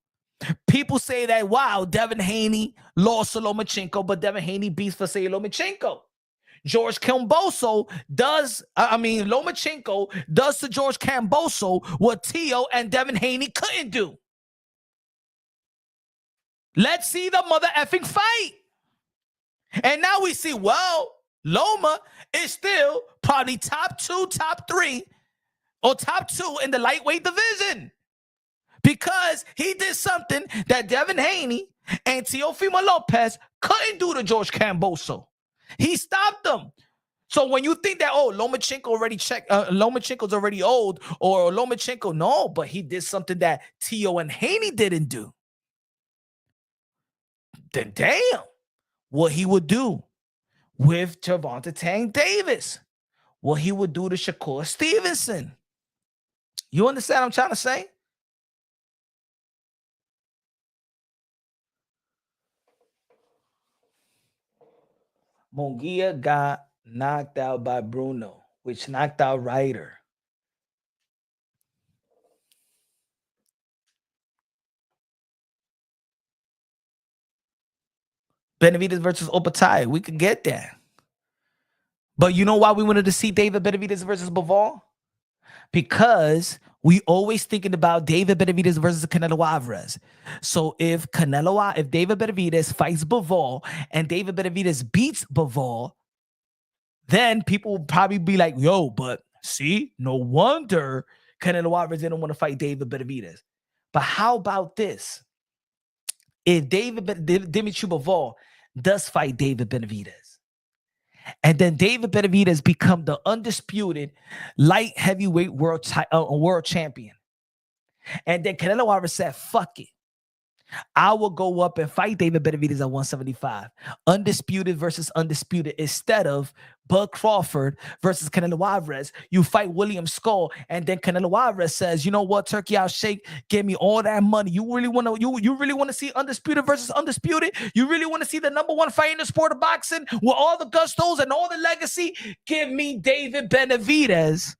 People say that, wow, Devin Haney lost to Lomachenko, but Devin Haney beats Vasily Lomachenko. George Kambosos Lomachenko does to George Kambosos what Teo and Devin Haney couldn't do. Let's see the mother effing fight. And now we see, Loma is still probably top 2, top 3, or top 2 in the lightweight division because he did something that Devin Haney and Teofimo Lopez couldn't do to George Kambosos. He stopped them. So when you think that, Lomachenko's already old, or Lomachenko, no, but he did something that Teo and Haney didn't do. Then damn, what he would do with Gervonta Tank Davis. what he would do to Shakur Stevenson. You understand what I'm trying to say? Munguia got knocked out by Bruno, which knocked out Ryder. Benavidez versus Opatai. We could get that. But you know why we wanted to see David Benavidez versus Bivol? Because we always thinking about David Benavidez versus Canelo Alvarez. So if David Benavidez fights Bivol and David Benavidez beats Bivol, then people will probably be like, yo, but see, no wonder Canelo Alvarez didn't want to fight David Benavidez. But how about this? If Dimitri Bivol does fight David Benavidez, and then David Benavidez become the undisputed light heavyweight world champion, and then Canelo Alvarez said, fuck it, I will go up and fight David Benavidez at 175. Undisputed versus undisputed. Instead of Bud Crawford versus Canelo Alvarez, you fight William Skull, and then Canelo Alvarez says, you know what, Turki Alalshikh, give me all that money. You really want to you really want to see undisputed versus undisputed? You really want to see the #1 fight in the sport of boxing with all the gustos and all the legacy? Give me David Benavidez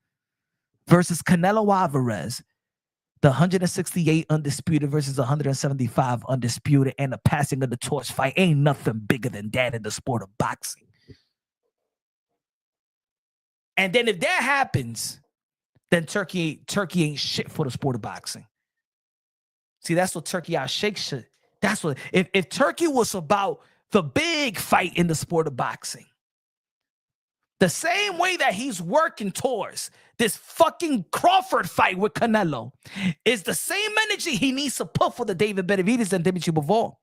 versus Canelo Alvarez. The 168 undisputed versus 175 undisputed, and the passing of the torch fight. Ain't nothing bigger than that in the sport of boxing. And then if that happens, then Turkey ain't shit for the sport of boxing. See, that's what Turki Alalshikh should. That's what if Turkey was about the big fight in the sport of boxing, the same way that he's working towards this fucking Crawford fight with Canelo is the same energy he needs to put for the David Benavidez and Dimitri Bivol.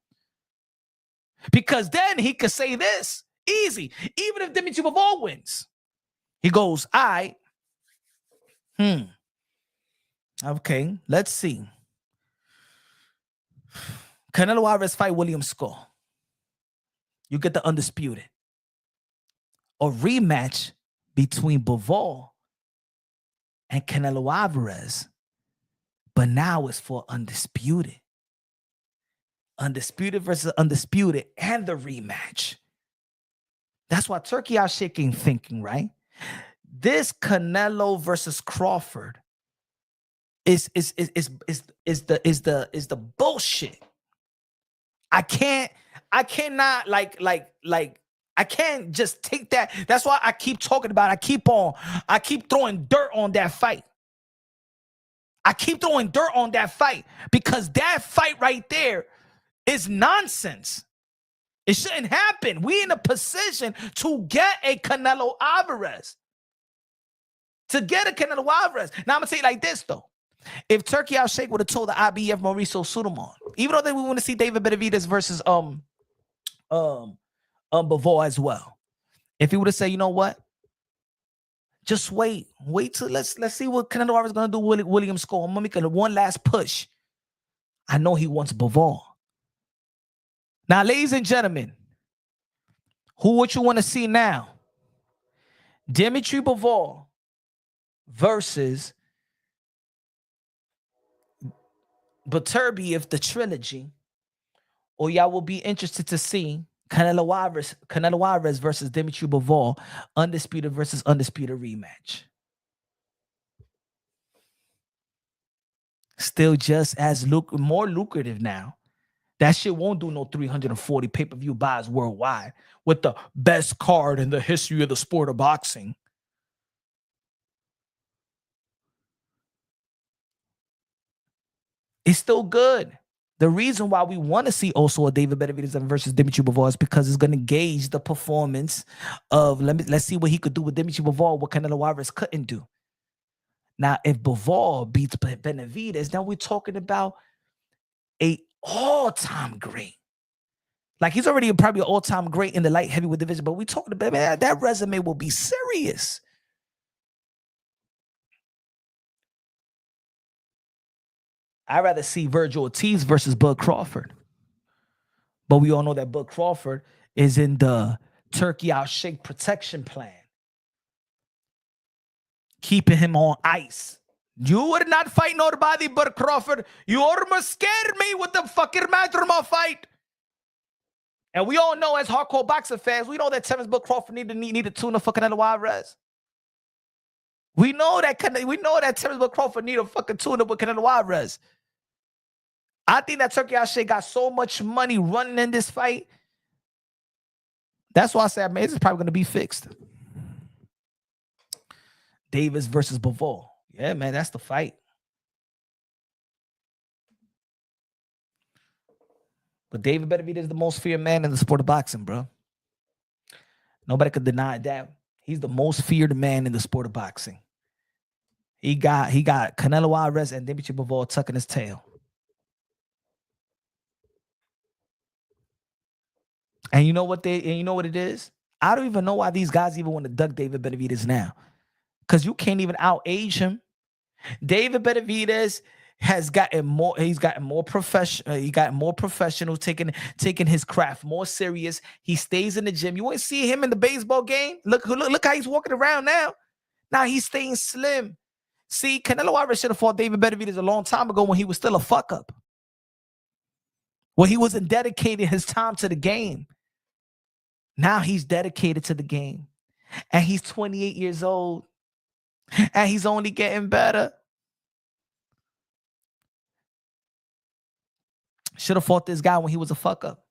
Because then he could say this easy, even if Dimitri Bivol wins. He goes, all right, okay, let's see. Canelo Alvarez fight William Skull. You get the undisputed. A rematch between Bivol and Canelo Alvarez, but now it's for undisputed. Undisputed versus undisputed and the rematch. That's why Turki Alalshikh ain't thinking, right? This Canelo versus Crawford is the bullshit. I cannot I can't just take that. That's why I keep talking about it. I keep throwing dirt on that fight. I keep throwing dirt on that fight because that fight right there is nonsense. It shouldn't happen. We in a position to get a Canelo Alvarez. Now I'm gonna say it like this though. If Turki Alalshikh would have told the IBF Mauricio Sulaimon, even though we want to see David Benavidez versus Bivol as well. If he would have said, you know what? Just wait till let's see what Canelo Alvarez is gonna do with William Skull. I'm gonna make one last push. I know he wants Bivol. Now, ladies and gentlemen, what you want to see now? Dimitri Bivol versus Beterbiev, the trilogy, or y'all will be interested to see Canelo Alvarez versus Dimitri Bivol, undisputed versus undisputed rematch. Still just as more lucrative now. That shit won't do no 340 pay-per-view buys worldwide with the best card in the history of the sport of boxing. It's still good. The reason why we want to see also a David Benavidez versus Dimitri Bivol is because it's going to gauge the performance of let's see what he could do with Dimitri Bivol, what Canelo Alvarez couldn't do. Now, if Bivol beats Benavidez, now we're talking about a all-time great. Like he's already probably an all-time great in the light heavyweight division, but we talking about that resume will be serious. I'd rather see Virgil Ortiz versus Bud Crawford. But we all know that Bud Crawford is in the Turki Alalshikh protection plan. keeping him on ice. You would not fight nobody but Crawford. You almost scared me with the fucking matchroom fight. And we all know as hardcore boxing fans, we know that Terence Bud Crawford need a tuna for Canelo Alvarez. We know that Terence Bud Crawford need a fucking tuna with Canelo Alvarez. I think that Turki Alalshikh got so much money running in this fight. That's why I said, man, this is probably going to be fixed. Davis versus Bivol. Yeah, man, that's the fight. But David Benavidez is the most feared man in the sport of boxing, bro. Nobody could deny that. He's the most feared man in the sport of boxing. He got Canelo Alvarez and Dimitri Bivol tucking his tail. And you know what it is? I don't even know why these guys even want to duck David Benavidez now. Because you can't even outage him. David Benavidez has gotten more, he's gotten more professional, taking his craft more serious. He stays in the gym. You won't see him in the baseball game. Look how he's walking around now. Now he's staying slim. See, Canelo Alvarez should have fought David Benavidez a long time ago when he was still a fuck up. When he wasn't dedicating his time to the game. Now he's dedicated to the game. And he's 28 years old. And he's only getting better. Should have fought this guy when he was a fuck up.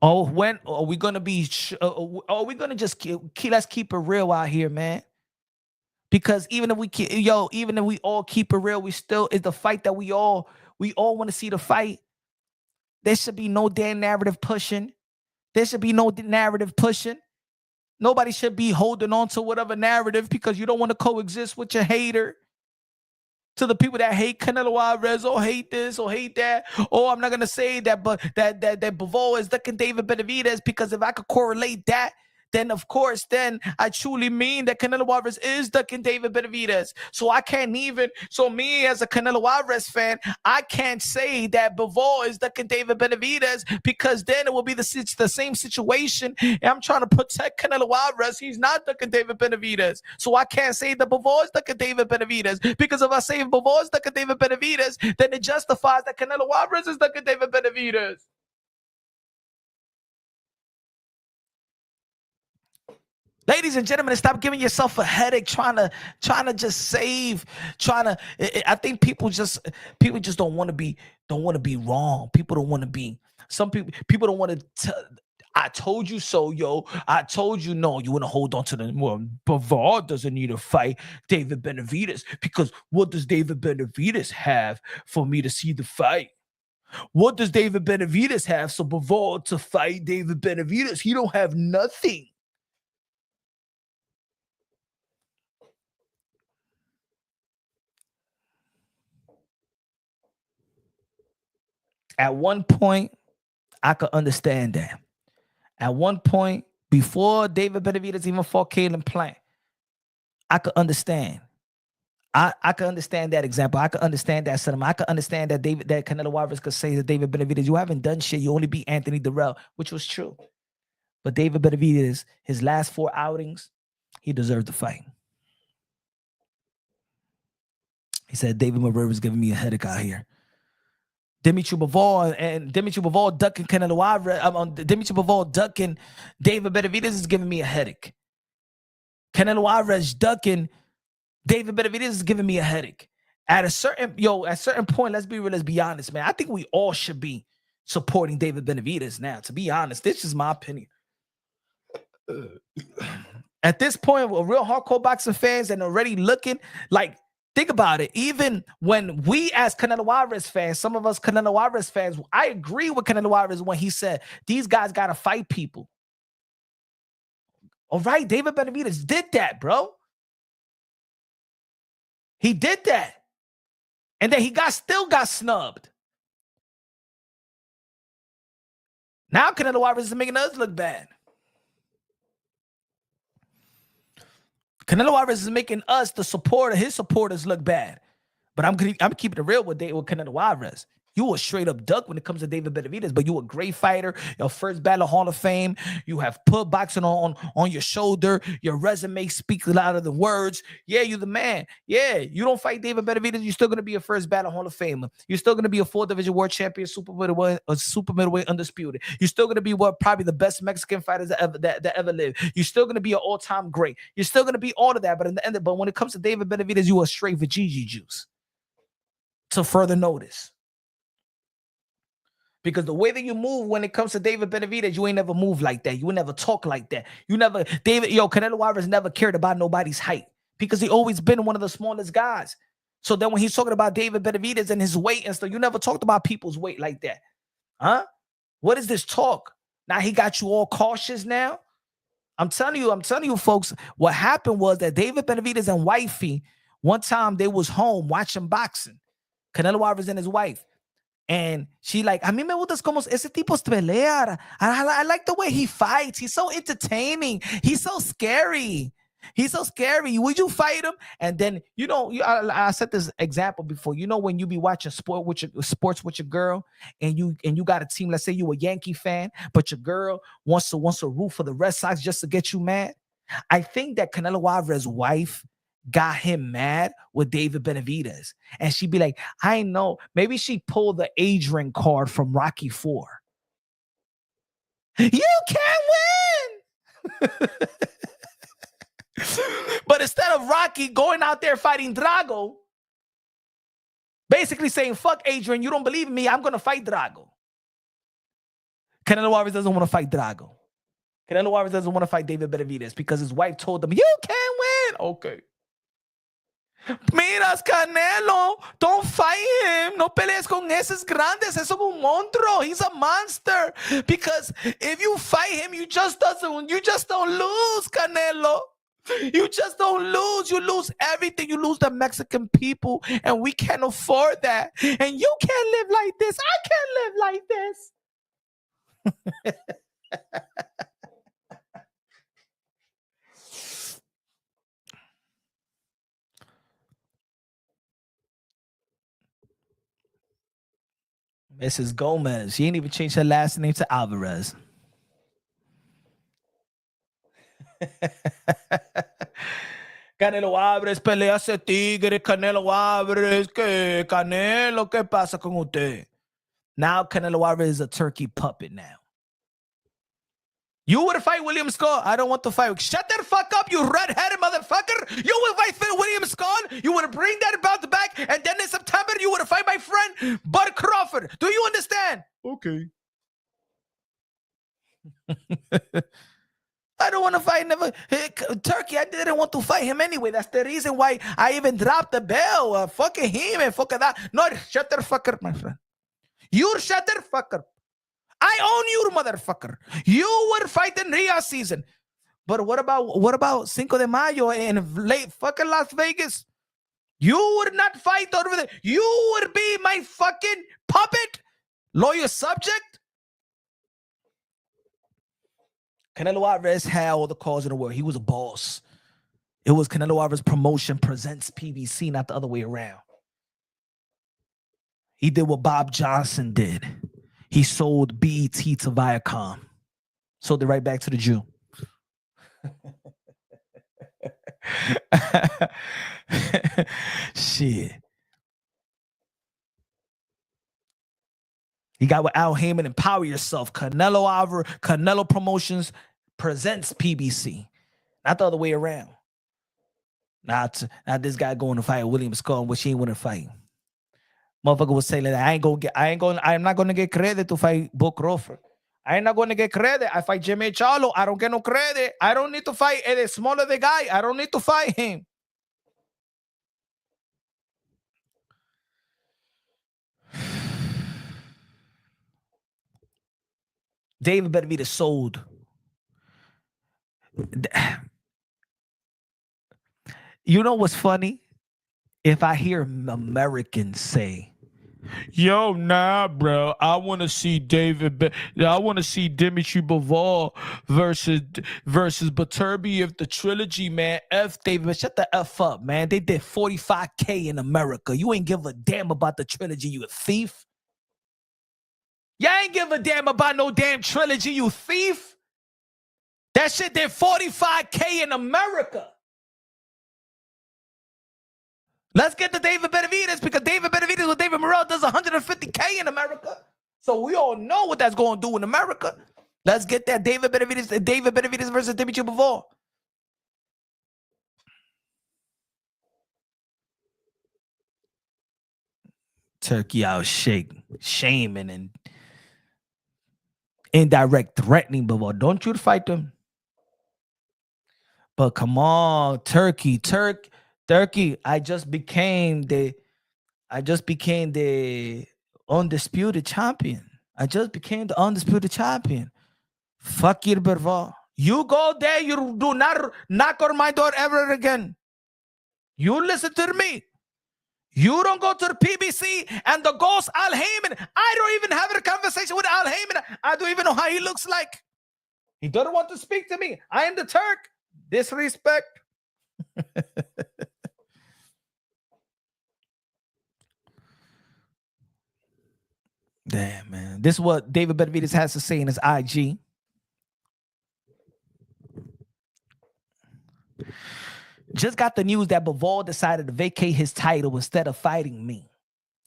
Oh, when are we gonna be? Are we gonna just let's keep it real out here, man? Because even if we all keep it real, we still is the fight that we all want to see the fight. There should be no damn narrative pushing. There should be no narrative pushing. Nobody should be holding on to whatever narrative because you don't want to coexist with your hater. To the people that hate Canelo Alvarez or hate this or hate that. Oh, I'm not gonna say that, but that Bivol is ducking David Benavidez because if I could correlate that, then of course, then I truly mean that Canelo Alvarez is ducking David Benavidez. So I can't even, so me as a Canelo Alvarez fan, I can't say that Bivol is ducking David Benavidez because then it will be the same situation. And I'm trying to protect Canelo Alvarez. He's not ducking David Benavidez. So I can't say that Bivol is ducking David Benavidez because if I say Bivol is ducking David Benavidez, then it justifies that Canelo Alvarez is ducking David Benavidez. Ladies and gentlemen, stop giving yourself a headache trying to just save, I think people just don't want to be wrong. People don't want to be, some people don't want to I told you so, yo. I told you no. You want to hold on to the Bivol doesn't need to fight David Benavidez because what does David Benavidez have for me to see the fight? What does David Benavidez have so Bivol to fight David Benavidez? He don't have nothing. At one point, I could understand that. At one point, before David Benavidez even fought Caleb Plant, I could understand. I could understand that example. I could understand that sentiment. I could understand that Canelo Alvarez could say to David Benavidez, you haven't done shit. You only beat Anthony Durrell, which was true. But David Benavidez, his last 4 outings, he deserved the fight. He said, David Benavidez is giving me a headache out here. Dimitri Bivol ducking Canelo Alvarez. Dimitri Bivol ducking David Benavidez is giving me a headache. Canelo Alvarez ducking David Benavidez is giving me a headache. At a certain point, let's be honest, man. I think we all should be supporting David Benavidez now. To be honest, this is my opinion. At this point, we're real hardcore boxing fans and already looking like. Think about it. Even when we as Canelo Alvarez fans, some of us Canelo Alvarez fans, I agree with Canelo Alvarez when he said, these guys got to fight people. All right, David Benavidez did that, bro. He did that. And then he still got snubbed. Now Canelo Alvarez is making us look bad. Canelo Alvarez is making us, his supporters look bad. But I'm keeping it real with Canelo Alvarez. You a straight up duck when it comes to David Benavidez, but you a great fighter. Your first battle Hall of Fame. You have put boxing on your shoulder. Your resume speaks louder than words. Yeah, you the man. Yeah, you don't fight David Benavidez, you're still gonna be a first battle Hall of Famer. You're still gonna be a 4 division world champion, super middleweight undisputed. You're still gonna be probably the best Mexican fighters that ever lived. You're still gonna be an all-time great. You're still gonna be all of that. But in the end, but when it comes to David Benavidez, you are straight Vijiji juice. To further notice. Because the way that you move when it comes to David Benavidez, you ain't never moved like that. You never talk like that. Canelo Alvarez never cared about nobody's height because he always been one of the smallest guys. So then when he's talking about David Benavidez and his weight and stuff, you never talked about people's weight like that. Huh? What is this talk? Now he got you all cautious now? I'm telling you, folks, what happened was that David Benavidez and wifey, one time they was home watching boxing. Canelo Alvarez and his wife. And she like, a mí me gusta como ese tipo pelea. I like the way he fights. He's so entertaining. He's so scary. He's so scary. Would you fight him? And then, I said this example before. When you be watching sports with your girl and you got a team, let's say you a Yankee fan, but your girl wants to root for the Red Sox just to get you mad. I think that Canelo Alvarez's wife got him mad with David Benavidez. And she'd be like, I know. Maybe she pulled the Adrian card from Rocky IV. You can't win! But instead of Rocky going out there fighting Drago, basically saying, fuck Adrian, you don't believe in me, I'm going to fight Drago. Canelo Alvarez doesn't want to fight Drago. Canelo Alvarez doesn't want to fight David Benavidez because his wife told him, you can't win! Okay. Miras, Canelo, don't fight him. No pelees con esos grandes. Es un monstruo. He's a monster. Because if you fight him, you just don't lose, Canelo. You just don't lose. You lose everything. You lose the Mexican people, and we can't afford that. And you can't live like this. I can't live like this. Mrs. Gomez. She ain't even changed her last name to Alvarez. Canelo Alvarez pelea ese tigre. Canelo Alvarez. ¿Qué? Canelo, ¿qué pasa con usted? Now Canelo Alvarez is a Turkey puppet now. You would fight William Scott. I don't want to fight. Shut that fuck up, you red-headed motherfucker. You would fight William Scott. You would bring that about back. And then in September, you would fight my friend, Bud Crawford. Do you understand? Okay. I don't want to fight Turkey. I didn't want to fight him anyway. That's the reason why I even dropped the bell. Fucking him and fucking that. No, shut the fuck up, my friend. You shut the fuck up. I own you, motherfucker. You would fight in Rio season. But what about Cinco de Mayo in late fucking Las Vegas? You would not fight over there. You would be my fucking puppet, loyal subject. Canelo Alvarez had all the calls in the world. He was a boss. It was Canelo Alvarez Promotion presents PBC, not the other way around. He did what Bob Johnson did. He sold BET to Viacom. Sold it right back to the Jew. Shit. You got with Al Heyman, Empower Yourself. Canelo Promotions presents PBC. Not the other way around. Not this guy going to fight William Scott, which he ain't want to fight. Motherfucker was saying that I'm not gonna get credit to fight Bo Crawford. I ain't not gonna get credit. I fight Jimmy Charlo. I don't get no credit. I don't need to fight the smaller the guy. I don't need to fight him. David Benavidez sold. You know what's funny? If I hear Americans say, yo, nah, bro, I want to see Dimitri Bivol versus Baturbey of the trilogy, man. F David, shut the F up, man. They did $45K in America. You ain't give a damn about the trilogy, you a thief. Y'all ain't give a damn about no damn trilogy, you thief. That shit did 45K in America. Let's get to David Benavidez, because David Benavidez with David Morrell does 150K in America. So we all know what that's going to do in America. Let's get that David Benavidez versus Dimitri Bivol. Turki Alalshikh, shaming and indirect threatening Bivol. Don't you fight them. But come on, Turki. I just became the undisputed champion. Fuck you, Bivol. You go there, you do not knock on my door ever again. You listen to me. You don't go to the PBC and the ghost Al Heyman. I don't even have a conversation with Al Heyman. I don't even know how he looks like. He doesn't want to speak to me. I am the Turk. Disrespect. Damn, man. This is what David Benavidez has to say in his IG. Just got the news that Bivol decided to vacate his title instead of fighting me.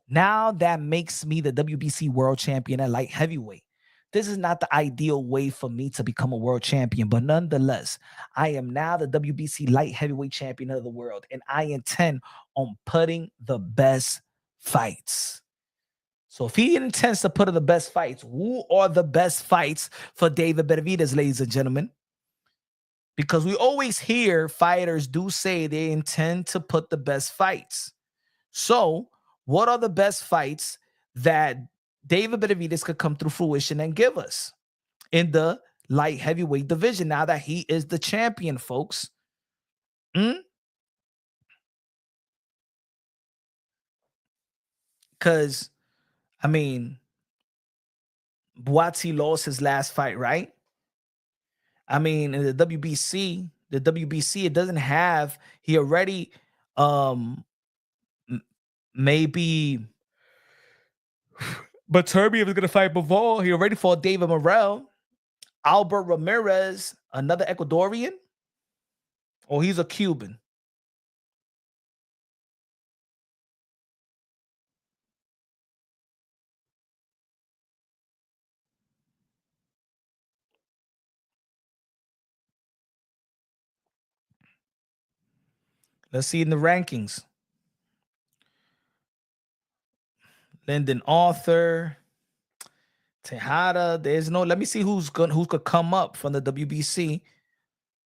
Now that makes me the WBC world champion at light heavyweight. This is not the ideal way for me to become a world champion, but nonetheless, I am now the WBC light heavyweight champion of the world, and I intend on putting the best fights. So if he intends to put the best fights, who are the best fights for David Benavidez, ladies and gentlemen? Because we always hear fighters do say they intend to put the best fights. So what are the best fights that David Benavidez could come through fruition and give us in the light heavyweight division now that he is the champion, folks? Because, I mean, Buatsi lost his last fight, right? I mean, in the WBC, it doesn't have, he already, maybe, but Turbi was going to fight Bivol. He already fought David Morrell. Albert Ramirez, another Ecuadorian? Or he's a Cuban? Let's see in the rankings. Lyndon Arthur, Tejada. There's no. Let me see who could come up from the WBC.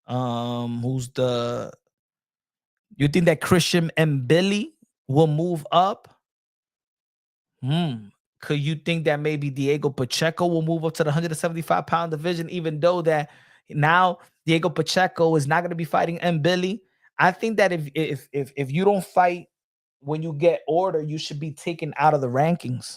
Who's the? You think that Christian Mbili will move up? Could you think that maybe Diego Pacheco will move up to the 175-pound division, even though that now Diego Pacheco is not going to be fighting Mbili? I think that if you don't fight when you get order, you should be taken out of the rankings.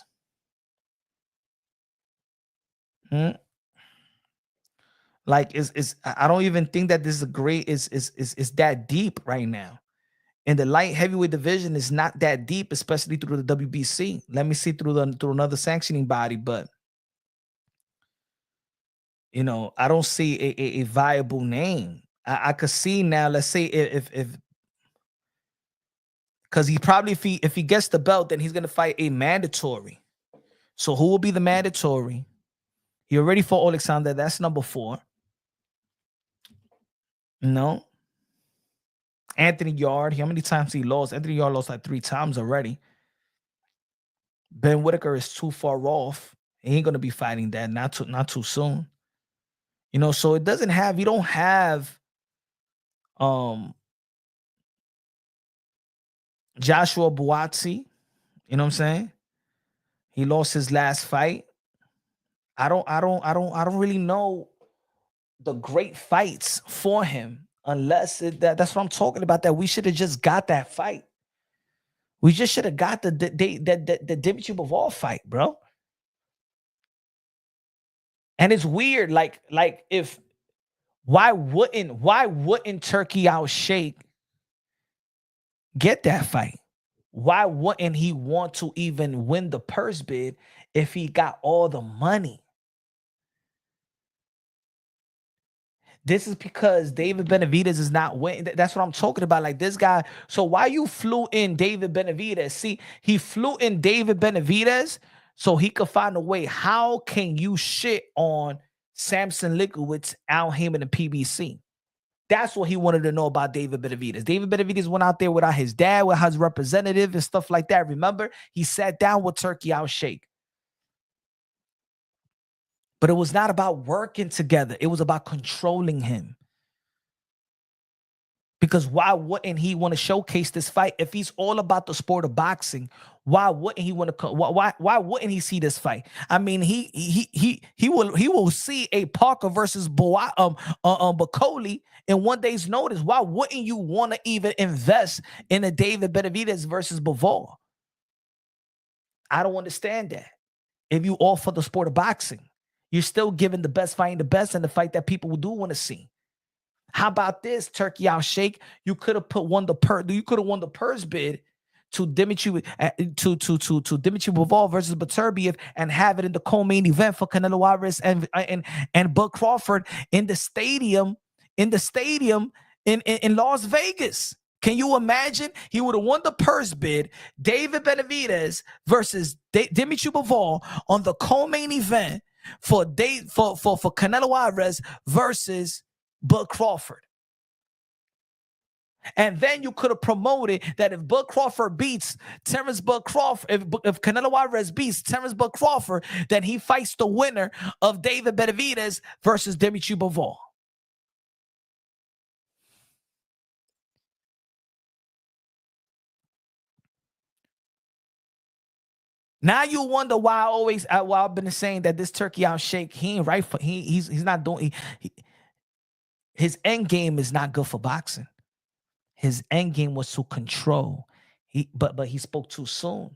Like I don't even think that this is is that deep right now. And the light heavyweight division is not that deep, especially through the WBC. Let me see through another sanctioning body, but you know, I don't see a viable name. I could see now. Let's say if because he probably if he gets the belt, then he's gonna fight a mandatory. So who will be the mandatory? He already fought Alexander. That's number 4. No. Anthony Yard. How many times he lost? Anthony Yard lost like 3 times already. Ben Whitaker is too far off. He ain't gonna be fighting that. Not too soon. You know, so it doesn't have. You don't have. Joshua Buatsi. You know what I'm saying? He lost his last fight. I don't really know the great fights for him unless that's what I'm talking about. That we should have just got that fight. We just should have got the Dimitri Bivol fight, bro. And it's weird, like if why wouldn't Turki Alalshikh get that fight? Why wouldn't he want to even win the purse bid if he got all the money? This is because David Benavidez is not winning. That's what I'm talking about. Like this guy. So why you flew in David Benavidez? See, he flew in David Benavidez so he could find a way. How can you shit on Samson Lickowitz, Al Heyman, and PBC? That's what he wanted to know about David Benavidez. David Benavidez went out there without his dad, with his representative and stuff like that. Remember, he sat down with Turki Alalshikh. But it was not about working together. It was about controlling him. Because why wouldn't he want to showcase this fight if he's all about the sport of boxing? Why wouldn't he want to? Why wouldn't he see this fight? I mean, he will see a Parker versus Bacoli in 1 day's notice. Why wouldn't you want to even invest in a David Benavidez versus Bivol? I don't understand that. If you all for the sport of boxing, you're still giving the best fighting the best, and the fight that people do want to see. How about this, Turki Alalshikh? You could have won the purse bid to Dimitri Bivol versus Beterbiev and have it in the co-main event for Canelo Alvarez and Bud Crawford in the stadium in Las Vegas. Can you imagine? He would have won the purse bid, David Benavidez versus Dimitri Bivol on the co-main event for Canelo Alvarez versus Bud Crawford. And then you could have promoted that if Bud Crawford beats Terrence Bud Crawford, if Canelo Alvarez beats Terrence Bud Crawford, then he fights the winner of David Benavidez versus Dimitri Bivol. Now you wonder why I've been saying that this Turki Alalshikh, he ain't right for he's not doing his end game is not good for boxing. His end game was to control. But he spoke too soon.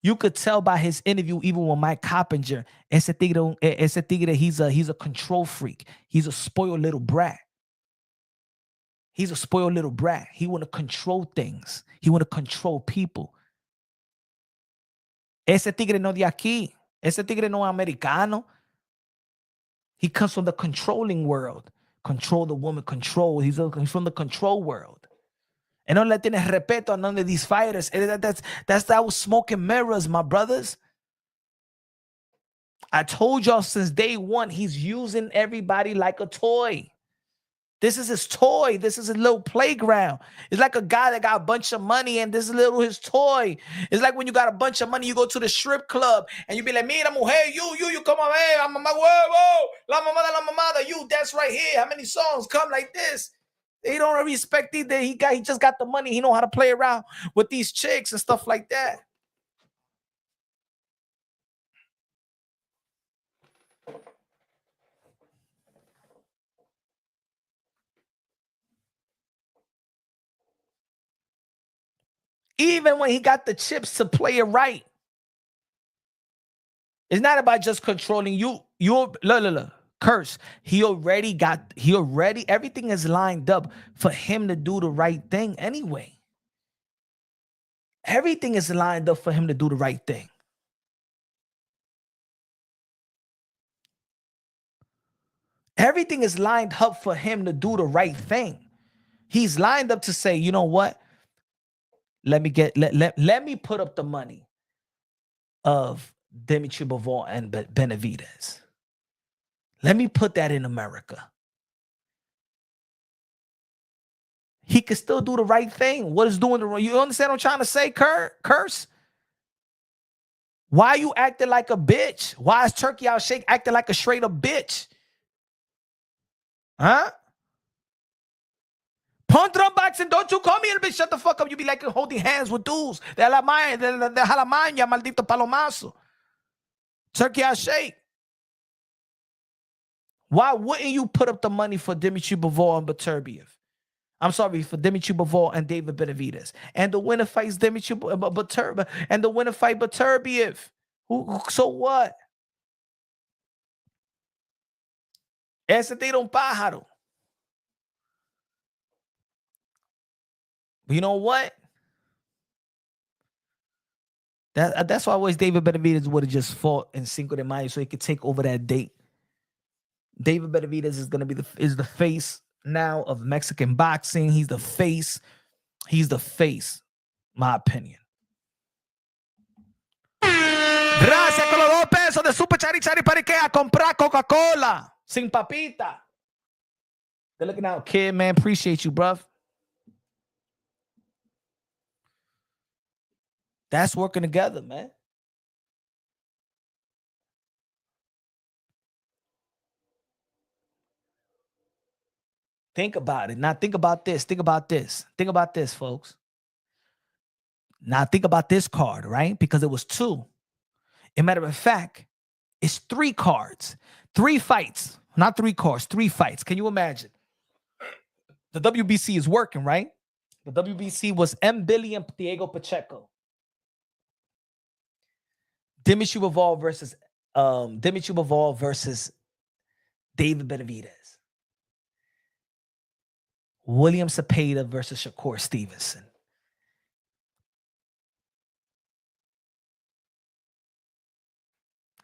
You could tell by his interview, even with Mike Coppinger, ese tigre, he's a control freak. He's a spoiled little brat. He's a spoiled little brat. He want to control things. He want to control people. Ese tigre no de aquí. Ese tigre no americano. He comes from the controlling world. Control the woman, control. He's from the control world. And no le tienes respeto a none of these fighters. That's that was smoking mirrors, my brothers. I told y'all since day one, he's using everybody like a toy. This is his toy. This is a little playground. It's like a guy that got a bunch of money and this is his toy. It's like when you got a bunch of money, you go to the strip club and you be like, mira, mujer, you come on, hey, I'm whoa, la mamada, you dance right here. How many songs come like this? He don't respect either. He just got the money. He know how to play around with these chicks and stuff like that. Even when he got the chips to play it right. It's not about just controlling you. Look. Curse. Everything is lined up for him to do the right thing anyway. Everything is lined up for him to do the right thing. Everything is lined up for him to do the right thing. He's lined up to say, you know what? Let me put up the money of Dimitri Bivol and Benavidez. Let me put that in America. He can still do the right thing. What is doing the wrong? You understand what I'm trying to say, Curse? Why are you acting like a bitch? Why is Turki Alalshikh acting like a straight up bitch? Huh? Pondra boxing, don't you call me a bitch. Shut the fuck up. You be like holding hands with dudes. De la maña, maldito palomazo. Turki Alalshikh. Why wouldn't you put up the money for Dimitri Bivol and Beterbiev? I'm sorry, for Dimitri Bivol and David Benavidez. And the winner fights Dimitri Beterbiev. And the winner fight Beterbiev. So what? Ese tira un pájaro. You know what? That's why I wish David Benavidez would have just fought in Cinco de Mayo so he could take over that date. David Benavidez is gonna be the face now of Mexican boxing. He's the face. He's the face. My opinion. Gracias con los 2 pesos de Super Chari Chari Parique a comprar Coca-Cola sin papita. They're looking out, kid, man. Appreciate you, bruv. That's working together, man. Think about it. Now think about this. Think about this. Think about this, folks. Now think about this card, right? Because it was 2. As a matter of fact, it's 3 cards, 3 fights, not 3 cards, 3 fights. Can you imagine? The WBC is working, right? The WBC was M. Billy and Diego Pacheco. Dimitri Bivol versus David Benavidez. William Cepeda versus Shakur Stevenson.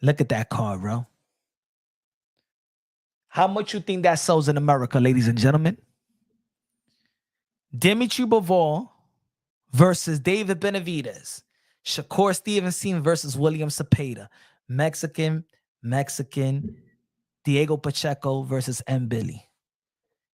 Look at that card, bro. How much you think that sells in America, ladies and gentlemen? Dimitri Bivol versus David Benavidez. Shakur Stevenson versus William Cepeda. Mexican. Diego Pacheco versus M. Billy.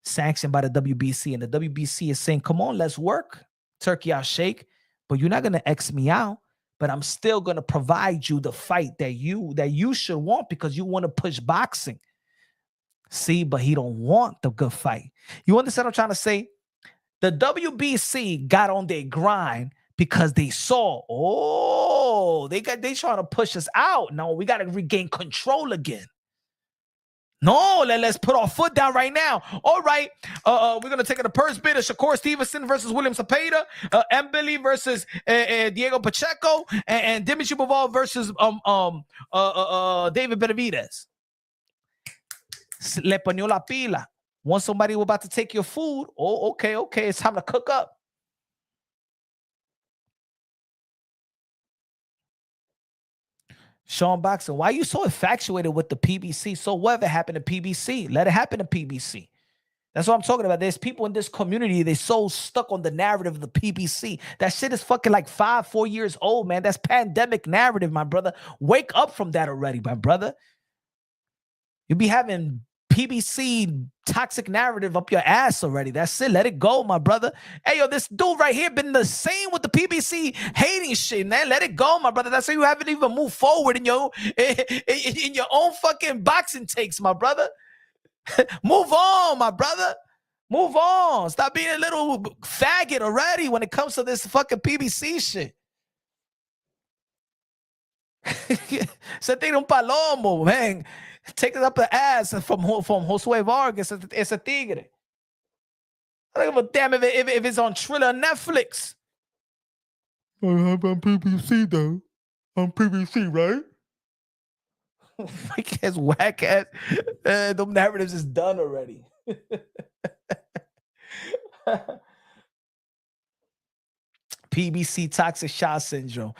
Sanctioned by the WBC. And the WBC is saying, come on, let's work, Turki Alalshikh. But you're not going to X me out. But I'm still going to provide you the fight that you should want because you want to push boxing. See, but he don't want the good fight. You understand what I'm trying to say? The WBC got on their grind because they saw, they trying to push us out. No, we got to regain control again. No, let's put our foot down right now. All right, we're gonna take the first bid of Shakur Stevenson versus William Cepeda, M. Billy versus Diego Pacheco, and Dimitri Bivol versus David Benavidez. Le ponio la pila. Once somebody was about to take your food, okay, it's time to cook up. Sean Boxer, why are you so infatuated with the PBC? So whatever happened to PBC? Let it happen to PBC. That's what I'm talking about. There's people in this community, they so stuck on the narrative of the PBC. That shit is fucking like 4 years old, man. That's pandemic narrative, my brother. Wake up from that already, my brother. You be having PBC toxic narrative up your ass already. That's it. Let it go, my brother. Hey, yo, this dude right here been the same with the PBC hating shit, man. Let it go, my brother. That's why you haven't even moved forward in your own fucking boxing takes, my brother. Move on, my brother. Move on. Stop being a little faggot already when it comes to this fucking PBC shit. Se tira un palomo, man. Take it up the ass from Josué Vargas. It's a tigre. I don't give a damn if it's on Triller or Netflix. I'm on PBC though. On PBC, right? Freak ass, whack ass. The narratives is done already. PBC, toxic shock syndrome.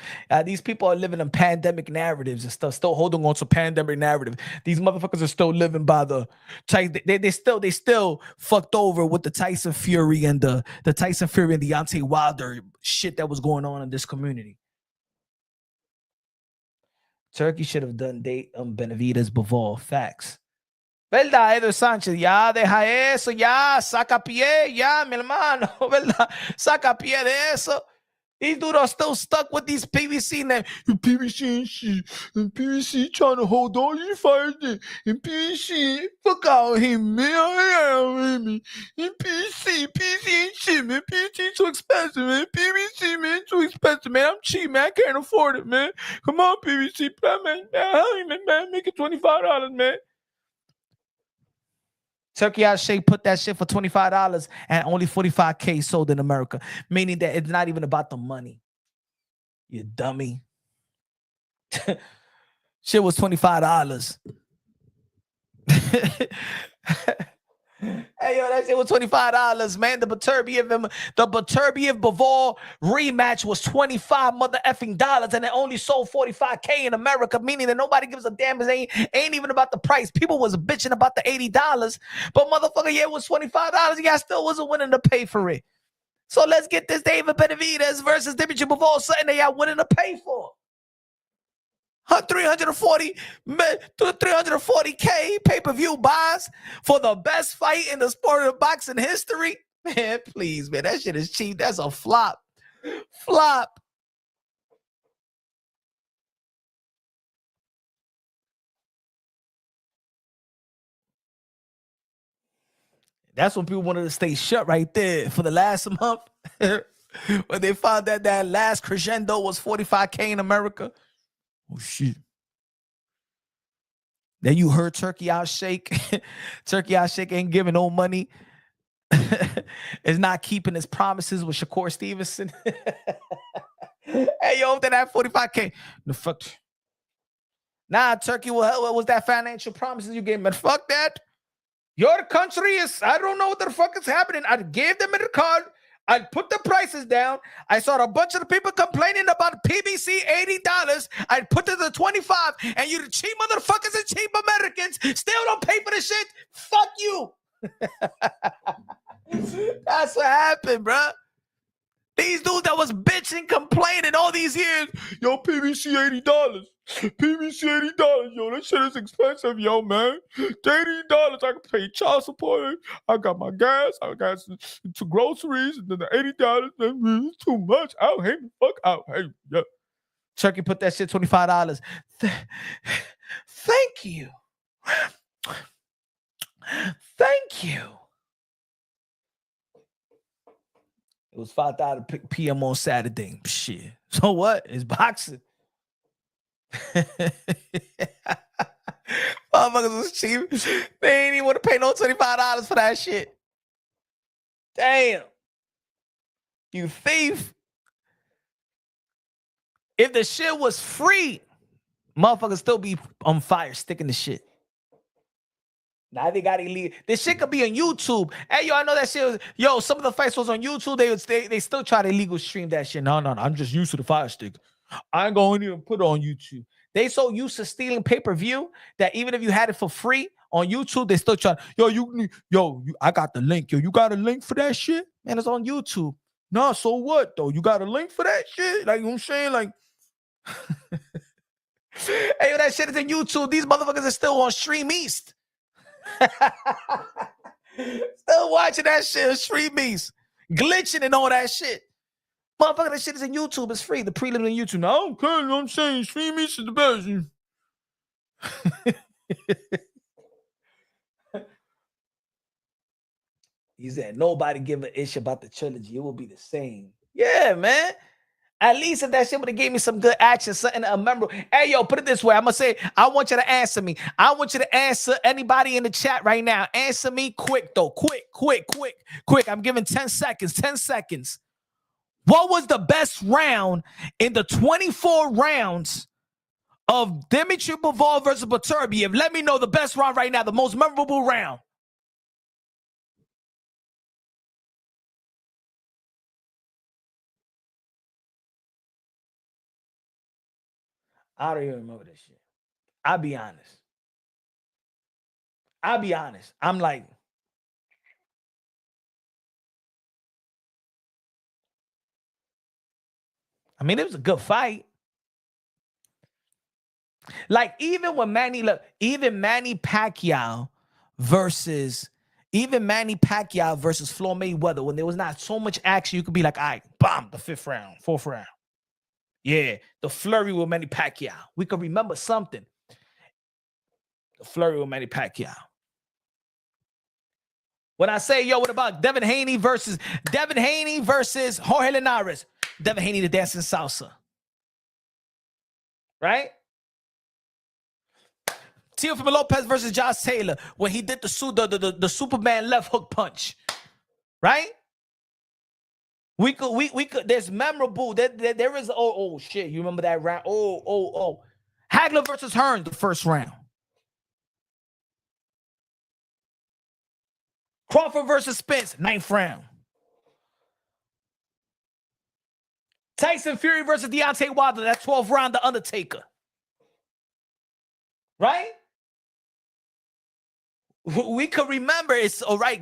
These people are living in pandemic narratives and stuff, still holding on to pandemic narrative. These motherfuckers are still living by the they still fucked over with the Tyson Fury and the Tyson Fury and Deontay Wilder shit that was going on in this community. Turkey should have done Benavidez, Bivol. Facts. ¿Verdad, Edo Sánchez? Ya, deja eso, ya, saca pie, ya, mi hermano, ¿verdad? Saca pie de eso. These dudes are still stuck with these PBC names. PBC and shit. And PBC trying to hold all these fighters. And PBC, fuck out him, man. And PBC and shit, man. PBC too expensive, man. PBC, man, too expensive, man. I'm cheap, man. I can't afford it, man. Come on, PBC, man. Make it $25, man. Turki Alalshikh put that shit for $25 and only 45K sold in America, meaning that it's not even about the money. You dummy. Shit was $25. Hey, yo, that shit was $25, man. The Beterbiev Bivol rematch was 25 mother effing dollars, and it only sold 45K in America, meaning that nobody gives a damn. It ain't even about the price. People was bitching about the $80, but motherfucker, yeah, it was $25. You guys still wasn't willing to pay for it. So let's get this David Benavidez versus Dimitri Bivol, something they are willing to pay for. 340K pay-per-view buys for the best fight in the sport of boxing history. Man, please, man, that shit is cheap. That's a flop. Flop. That's when people wanted to stay shut right there for the last month. When they found that last crescendo was 45K in America. Oh, shit. Then you heard Turki Alalshikh. Turki Alalshikh ain't giving no money. Is not keeping his promises with Shakur Stevenson. Hey, yo, that 45K. The fuck. Nah, Turki, what was that financial promises you gave me? Fuck that. Your country is, I don't know what the fuck is happening. I gave them the card. I put the prices down. I saw a bunch of the people complaining about PBC $80. I put it to 25, and you cheap motherfuckers and cheap Americans still don't pay for the shit. Fuck you. That's what happened, bro. These dudes that was bitching, complaining all these years. Yo, PBC $80. PBC $80. Yo, that shit is expensive, yo, man. $80. I can pay child support. I got my gas. I got some groceries. And then the $80. That's too much. I'll hate me. Fuck out. Hey, yeah. Turkey put that shit $25. Thank you. Thank you. It was 5:30 p.m. on Saturday. Shit. So what? It's boxing. Motherfuckers was cheap. They ain't even want to pay no $25 for that shit. Damn. You thief. If the shit was free, motherfuckers still be on fire sticking the shit. Now they got illegal. This shit could be on YouTube. Hey, yo, I know that shit was, yo, some of the fights was on YouTube. They still try to illegal stream that shit. No. I'm just used to the fire stick. I ain't going to even put it on YouTube. They so used to stealing pay-per-view that even if you had it for free on YouTube, they still try. I got the link. Yo, you got a link for that shit? Man, it's on YouTube. No, so what, though? You got a link for that shit? Like, you know what I'm saying? Like, hey, yo, that shit is on YouTube. These motherfuckers are still on Stream East. Still watching that shit, Stream East, glitching and all that shit. Motherfucker, that shit is in YouTube. It's free. The prelims on YouTube. No, okay, you know what I'm saying? Stream East is the best. He said, nobody give a ish about the trilogy. It will be the same. Yeah, man. At least if that shit would have gave me some good action, something memorable. Hey, yo, put it this way. I'm going to say, I want you to answer me. I want you to answer anybody in the chat right now. Answer me quick, though. Quick. I'm giving 10 seconds. 10 seconds. What was the best round in the 24 rounds of Dimitri Bivol versus Beterbiev? Let me know the best round right now, the most memorable round. I don't even remember this shit. I'll be honest. I'm like, I mean, it was a good fight. Like, even Manny Pacquiao versus Floyd Mayweather, when there was not so much action, you could be like, all right, bomb, the 5th round, 4th round. Yeah, the flurry with Manny Pacquiao. We could remember something. The flurry with Manny Pacquiao. When I say, yo, what about Devin Haney versus Jorge Linares? Devin Haney, the dancing salsa. Right? Teofimo Lopez versus Josh Taylor when he did the Superman left hook punch. Right? We could there's memorable. There is oh shit. You remember that round? Oh. Hagler versus Hearn, the 1st round. Crawford versus Spence, 9th round. Tyson Fury versus Deontay Wilder, that 12th round, The Undertaker. Right? We could remember it's all right.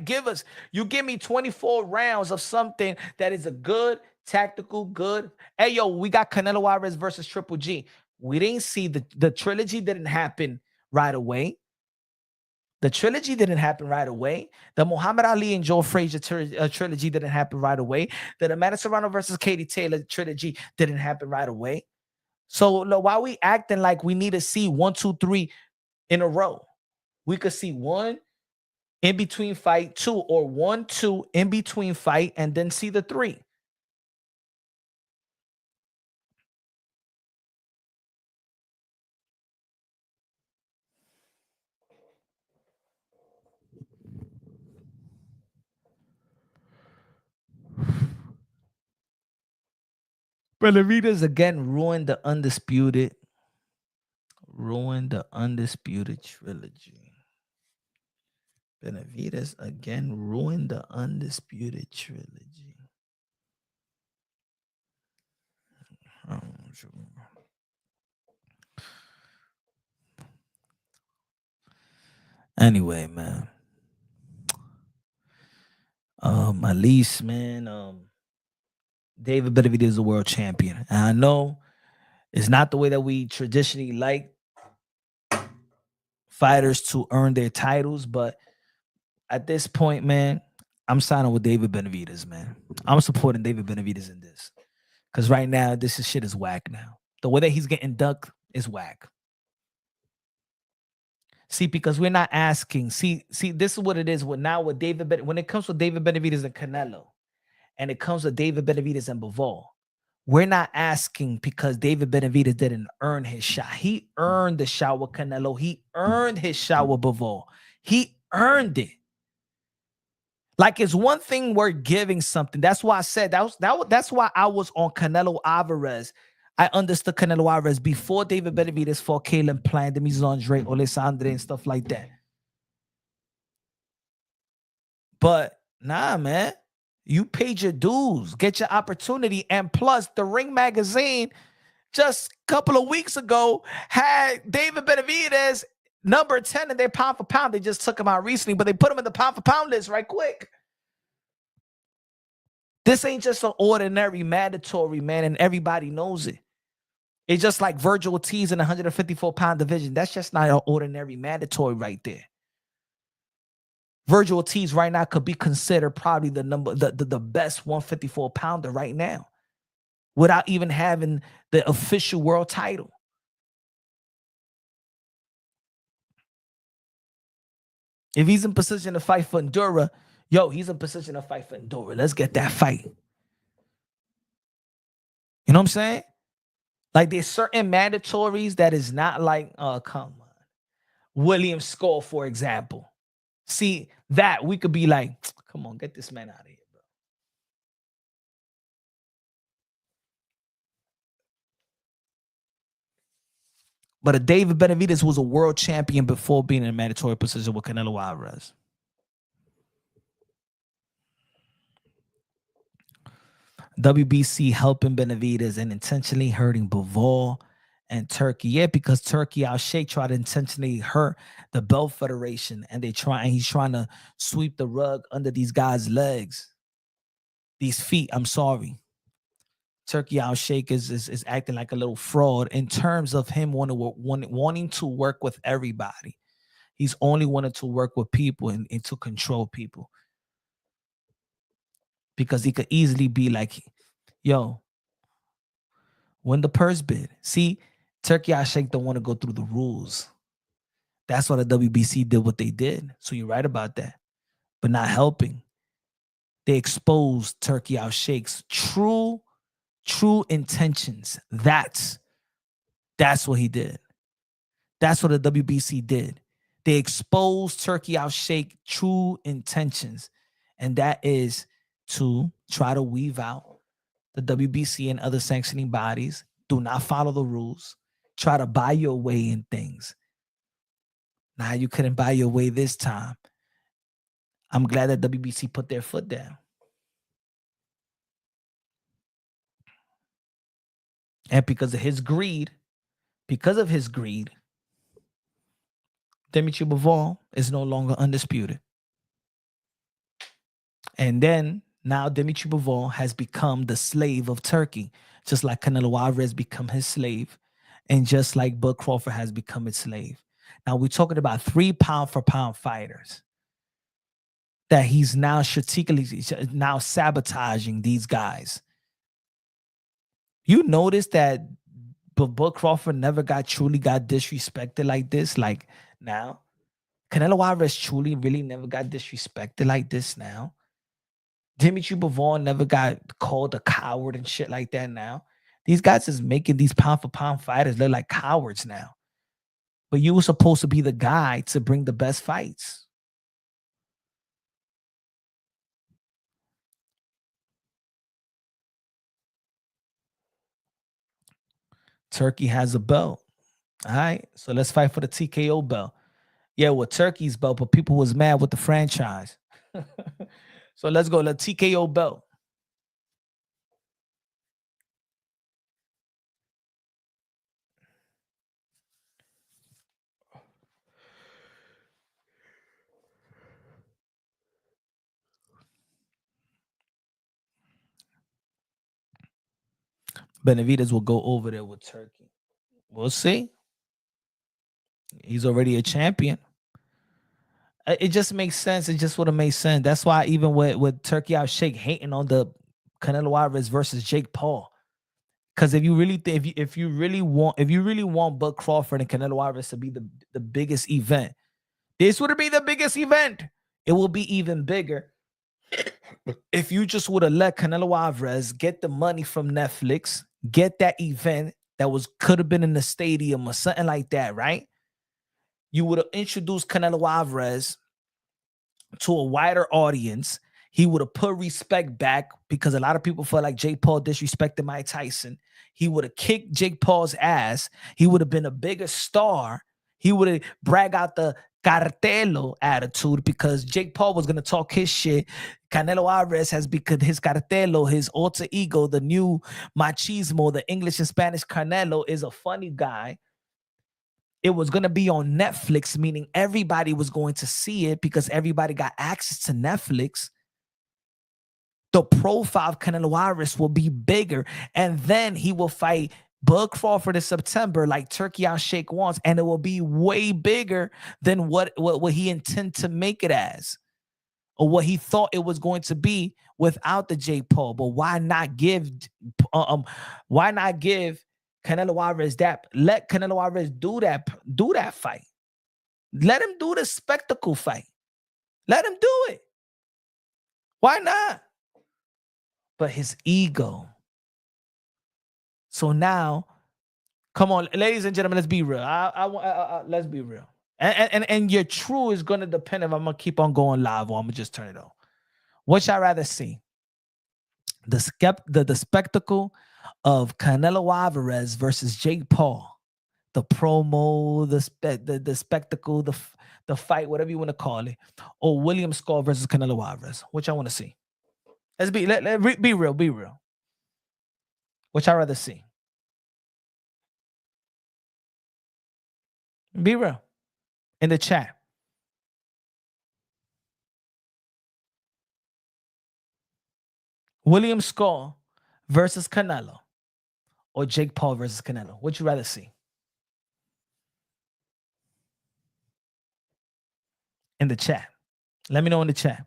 You give me 24 rounds of something that is a good tactical, good. Hey, yo, we got Canelo Alvarez versus Triple G. We didn't see the trilogy didn't happen right away. The trilogy didn't happen right away. The Muhammad Ali and Joe Frazier trilogy didn't happen right away. The Amanda Serrano versus Katie Taylor trilogy didn't happen right away. So why we acting like we need to see 1, 2, 3 in a row? We could see 1 in between fight, 2, or 1, 2 in between fight, and then see the 3. Benavidez again ruined the undisputed trilogy. Benavidez again ruined the undisputed trilogy. Anyway, man. At least, man, David Benavidez is a world champion. And I know it's not the way that we traditionally like fighters to earn their titles, but at this point, man, I'm signing with David Benavidez, man. I'm supporting David Benavidez in this. Because right now, shit is whack now. The way that he's getting ducked is whack. See, because we're not asking. See, this is what it is. When it comes with David Benavidez and Canelo, and it comes with David Benavidez and Bivol, we're not asking because David Benavidez didn't earn his shot. He earned the shot with Canelo. He earned his shot with Bivol. He earned it. Like, it's one thing we're giving something. That's why I said that's why I was on Canelo Alvarez. I understood Canelo Alvarez before David Benavidez fought Caleb Plant, Demis Andre, Alessandre, and stuff like that. But nah, man, you paid your dues, get your opportunity, and plus the Ring magazine just a couple of weeks ago had David Benavidez number 10 in their pound for pound. They just took him out recently, but they put him in the pound for pound list right quick. This ain't just an ordinary mandatory, man, and everybody knows it. It's just like Virgil Ortiz in the 154-pound division. That's just not an ordinary mandatory right there. Virgil Ortiz right now could be considered probably the best 154-pounder right now without even having the official world title. If he's in position to fight for Endura, he's in position to fight for Endura. Let's get that fight. You know what I'm saying? Like, there's certain mandatories that is not like, oh, come on. William Skull, for example. See, that we could be like, come on, get this man out of here, bro. But a David Benavidez was a world champion before being in a mandatory position with Canelo Alvarez. WBC helping Benavidez and intentionally hurting Bivol and Turki. Yeah, because Turki, Alalshikh, tried to intentionally hurt the Belt Federation, and he's trying to sweep the rug under these guys' legs. These feet, I'm sorry. Turki Alalshikh is acting like a little fraud in terms of him wanting to work with everybody. He's only wanted to work with people and to control people. Because he could easily be like, yo, win the purse bid. See, Turki Alalshikh don't want to go through the rules. That's why the WBC did what they did. So you're right about that. But not helping. They exposed Turki Alalshikh's true intentions. That's what he did. That's what the WBC did. They exposed Turki Alalshikh's true intentions. And that is to try to weave out the WBC and other sanctioning bodies. Do not follow the rules. Try to buy your way in things. Now, you couldn't buy your way this time. I'm glad that WBC put their foot down. And because of his greed, Dimitri Bivol is no longer undisputed. And then now Dimitri Bivol has become the slave of Turkey, just like Canelo Alvarez become his slave, and just like Bud Crawford has become its slave. Now we're talking about 3 pound for pound fighters that he's now strategically now sabotaging these guys. You notice that Bud Crawford never truly got disrespected like this. Like now, Canelo Alvarez truly really never got disrespected like this now. Dimitri Bivol never got called a coward and shit like that now. These guys is making these pound for pound fighters look like cowards now. But you were supposed to be the guy to bring the best fights. Turkey has a belt. All right. So let's fight for the TKO belt. Yeah, with Turkey's belt, but people was mad with the franchise. So let's go. The TKO belt. Benavidez will go over there with Turkey. We'll see. He's already a champion. It just makes sense. It just would have made sense. That's why even with Turki Al-Sheikh hating on the Canelo Alvarez versus Jake Paul. Because if you really if you really want Bud Crawford and Canelo Alvarez to be the biggest event, this would be the biggest event. It will be even bigger if you just would have let Canelo Alvarez get the money from Netflix, get that event that could have been in the stadium or something like that, right? You would have introduced Canelo Alvarez to a wider audience. He would have put respect back because a lot of people felt like Jake Paul disrespected Mike Tyson. He would have kicked Jake Paul's ass. He would have been a bigger star. He would have brag out the cartelo attitude because Jake Paul was going to talk his shit. Canelo Alvarez has become his cartelo, his alter ego, the new machismo, the English and Spanish Canelo is a funny guy. It was going to be on Netflix, meaning everybody was going to see it because everybody got access to Netflix. The profile of Canelo Alvarez will be bigger, and then he will fight Bud Crawford in September like Turki Al-Sheikh wants, and it will be way bigger than what he intended to make it as or what he thought it was going to be without the Jake Paul. But why not give Canelo Alvarez that? Let Canelo Alvarez do that fight. Let him do the spectacle fight. Let him do it. Why not? But his ego. So now, come on, ladies and gentlemen, let's be real. Let's be real. And your true is going to depend if I'm going to keep on going live or I'm going to just turn it on. What y'all rather see? The spectacle of Canelo Alvarez versus Jake Paul, the promo, the spectacle, the fight, whatever you want to call it, or William Score versus Canelo Alvarez. What y'all want to see? Let's be real. Be real. What y'all rather see? Be real. In the chat. William Score versus Canelo, or Jake Paul versus Canelo. What you rather see? In the chat. Let me know in the chat.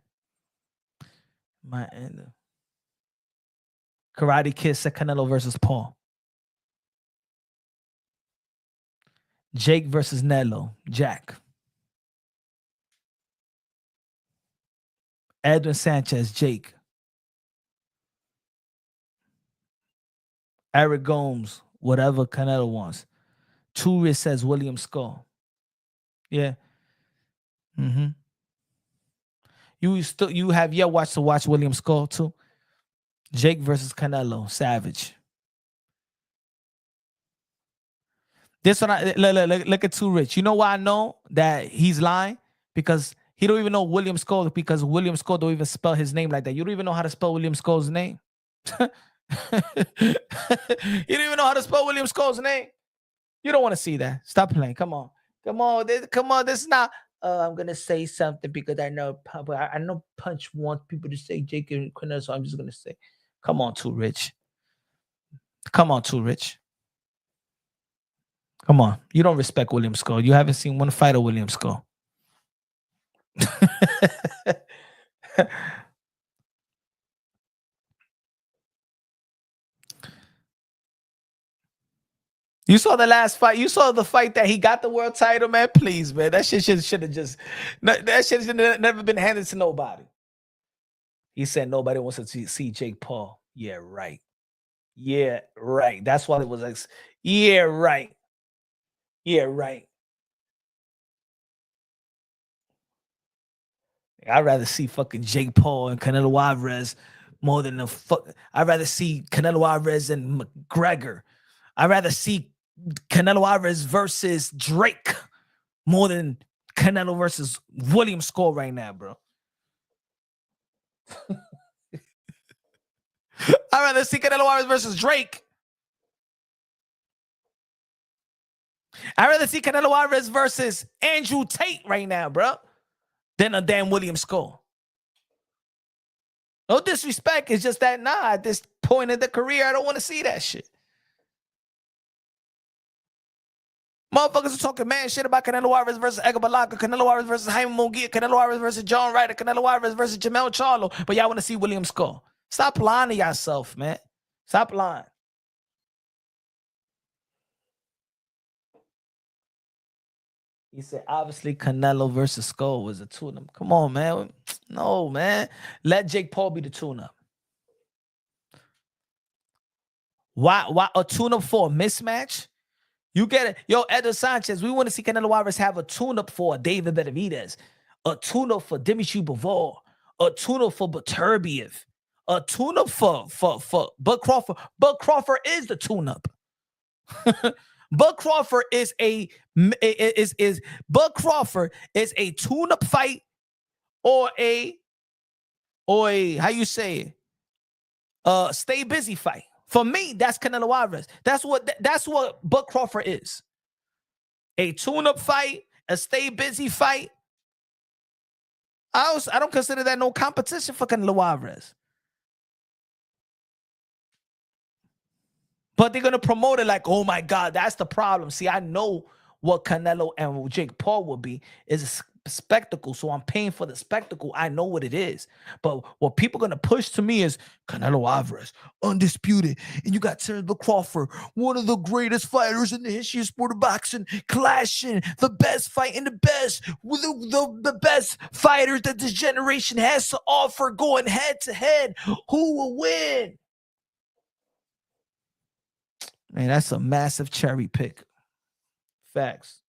My Karate Kid said Canelo versus Paul. Jake versus Nello. Jack. Edwin Sanchez. Jake. Eric Gomes. Whatever Canelo wants. Tourist says William Score. Yeah. Mm-hmm. You have yet watch William Score too. Jake versus Canelo. Savage. This one, look at Too Rich. You know why I know that he's lying? Because He don't even know William Skull because William Skull don't even spell his name like that. You don't even know how to spell William Skull's name. You don't even know how to spell William Skull's name. You don't want to see that. Stop playing. Come on. Come on. Come on. This is not. I'm gonna say something because I know Punch wants people to say Jake and Canelo, so I'm just gonna say, come on, Too Rich. Come on, Too Rich. Come on. You don't respect William Skull. You haven't seen one fight of William Skull. You saw the last fight. You saw the fight that he got the world title, man. Please, man. That shit should have just. That shit should have never been handed to nobody. He said nobody wants to see Jake Paul. Yeah, right. Yeah, right. That's why it was like, yeah, right. Yeah, right. I'd rather see fucking Jake Paul and Canelo Alvarez more than the fuck. I'd rather see Canelo Alvarez and McGregor. I'd rather see Canelo Alvarez versus Drake more than Canelo versus William Skull right now, bro. I'd rather see Canelo Alvarez versus Drake. I'd rather see Canelo Alvarez versus Andrew Tate right now, bro, than a damn William Skull. No disrespect. It's just that, at this point in the career, I don't want to see that shit. Motherfuckers are talking man shit about Canelo Alvarez versus Edgar Berlanga, Canelo Alvarez versus Jaime Munguia, Canelo Alvarez versus John Ryder, Canelo Alvarez versus Jamel Charlo, but y'all want to see William Skull. Stop lying to yourself, man. Stop lying. He said, obviously, Canelo versus Skull was a tune-up. Come on, man. No, man. Let Jake Paul be the tune-up. Why a tune-up for a mismatch? You get it. Yo, Edo Sanchez, we want to see Canelo Alvarez have a tune-up for David Benavidez, a tune-up for Dimitri Bivol, a tune-up for Beterbiev, a tune-up for Bud Crawford. Bud Crawford is the tune-up. Bud Crawford is a tune-up fight or a how you say it? Stay busy fight. For me, that's Canelo Alvarez. That's what Bud Crawford is. A tune-up fight, a stay busy fight. I don't consider that no competition for Canelo Alvarez. But they're going to promote it like, oh my God, that's the problem. See, I know what Canelo and Jake Paul will be is a spectacle. So I'm paying for the spectacle. I know what it is. But what people are going to push to me is Canelo Alvarez, undisputed. And you got Terence Crawford, one of the greatest fighters in the history of sport of boxing, clashing the best fight and the best, the best fighters that this generation has to offer going head to head. Who will win? Man, that's a massive cherry pick. Facts.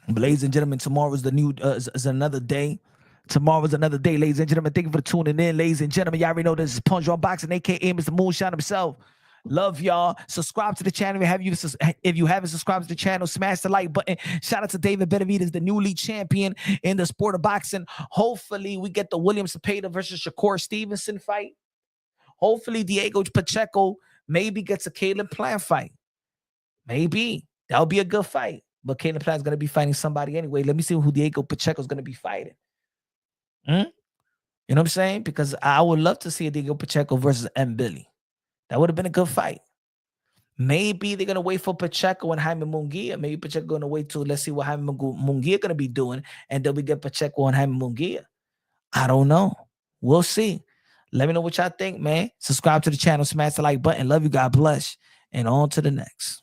But ladies and gentlemen, tomorrow is the new is another day. Tomorrow is another day, ladies and gentlemen. Thank you for tuning in, ladies and gentlemen. Y'all already know this is Punch Drunk Boxing, aka Mr. Moonshine himself. Love y'all. Subscribe to the channel if you haven't subscribed to the channel. Smash the like button. Shout out to David Benavidez, the newly champion in the sport of boxing. Hopefully, we get the William Cepeda versus Shakur Stevenson fight. Hopefully, Diego Pacheco maybe gets a Caleb Plant fight. Maybe. That'll be a good fight. But Caleb Plant's going to be fighting somebody anyway. Let me see who Diego Pacheco's going to be fighting. You know what I'm saying? Because I would love to see a Diego Pacheco versus M. Billy. That would have been a good fight. Maybe they're going to wait for Pacheco and Jaime Munguia. Maybe Pacheco going to wait till let's see what Jaime Munguia going to be doing. And then we get Pacheco and Jaime Munguia. I don't know. We'll see. Let me know what y'all think, man. Subscribe to the channel. Smash the like button. Love you. God bless. And on to the next.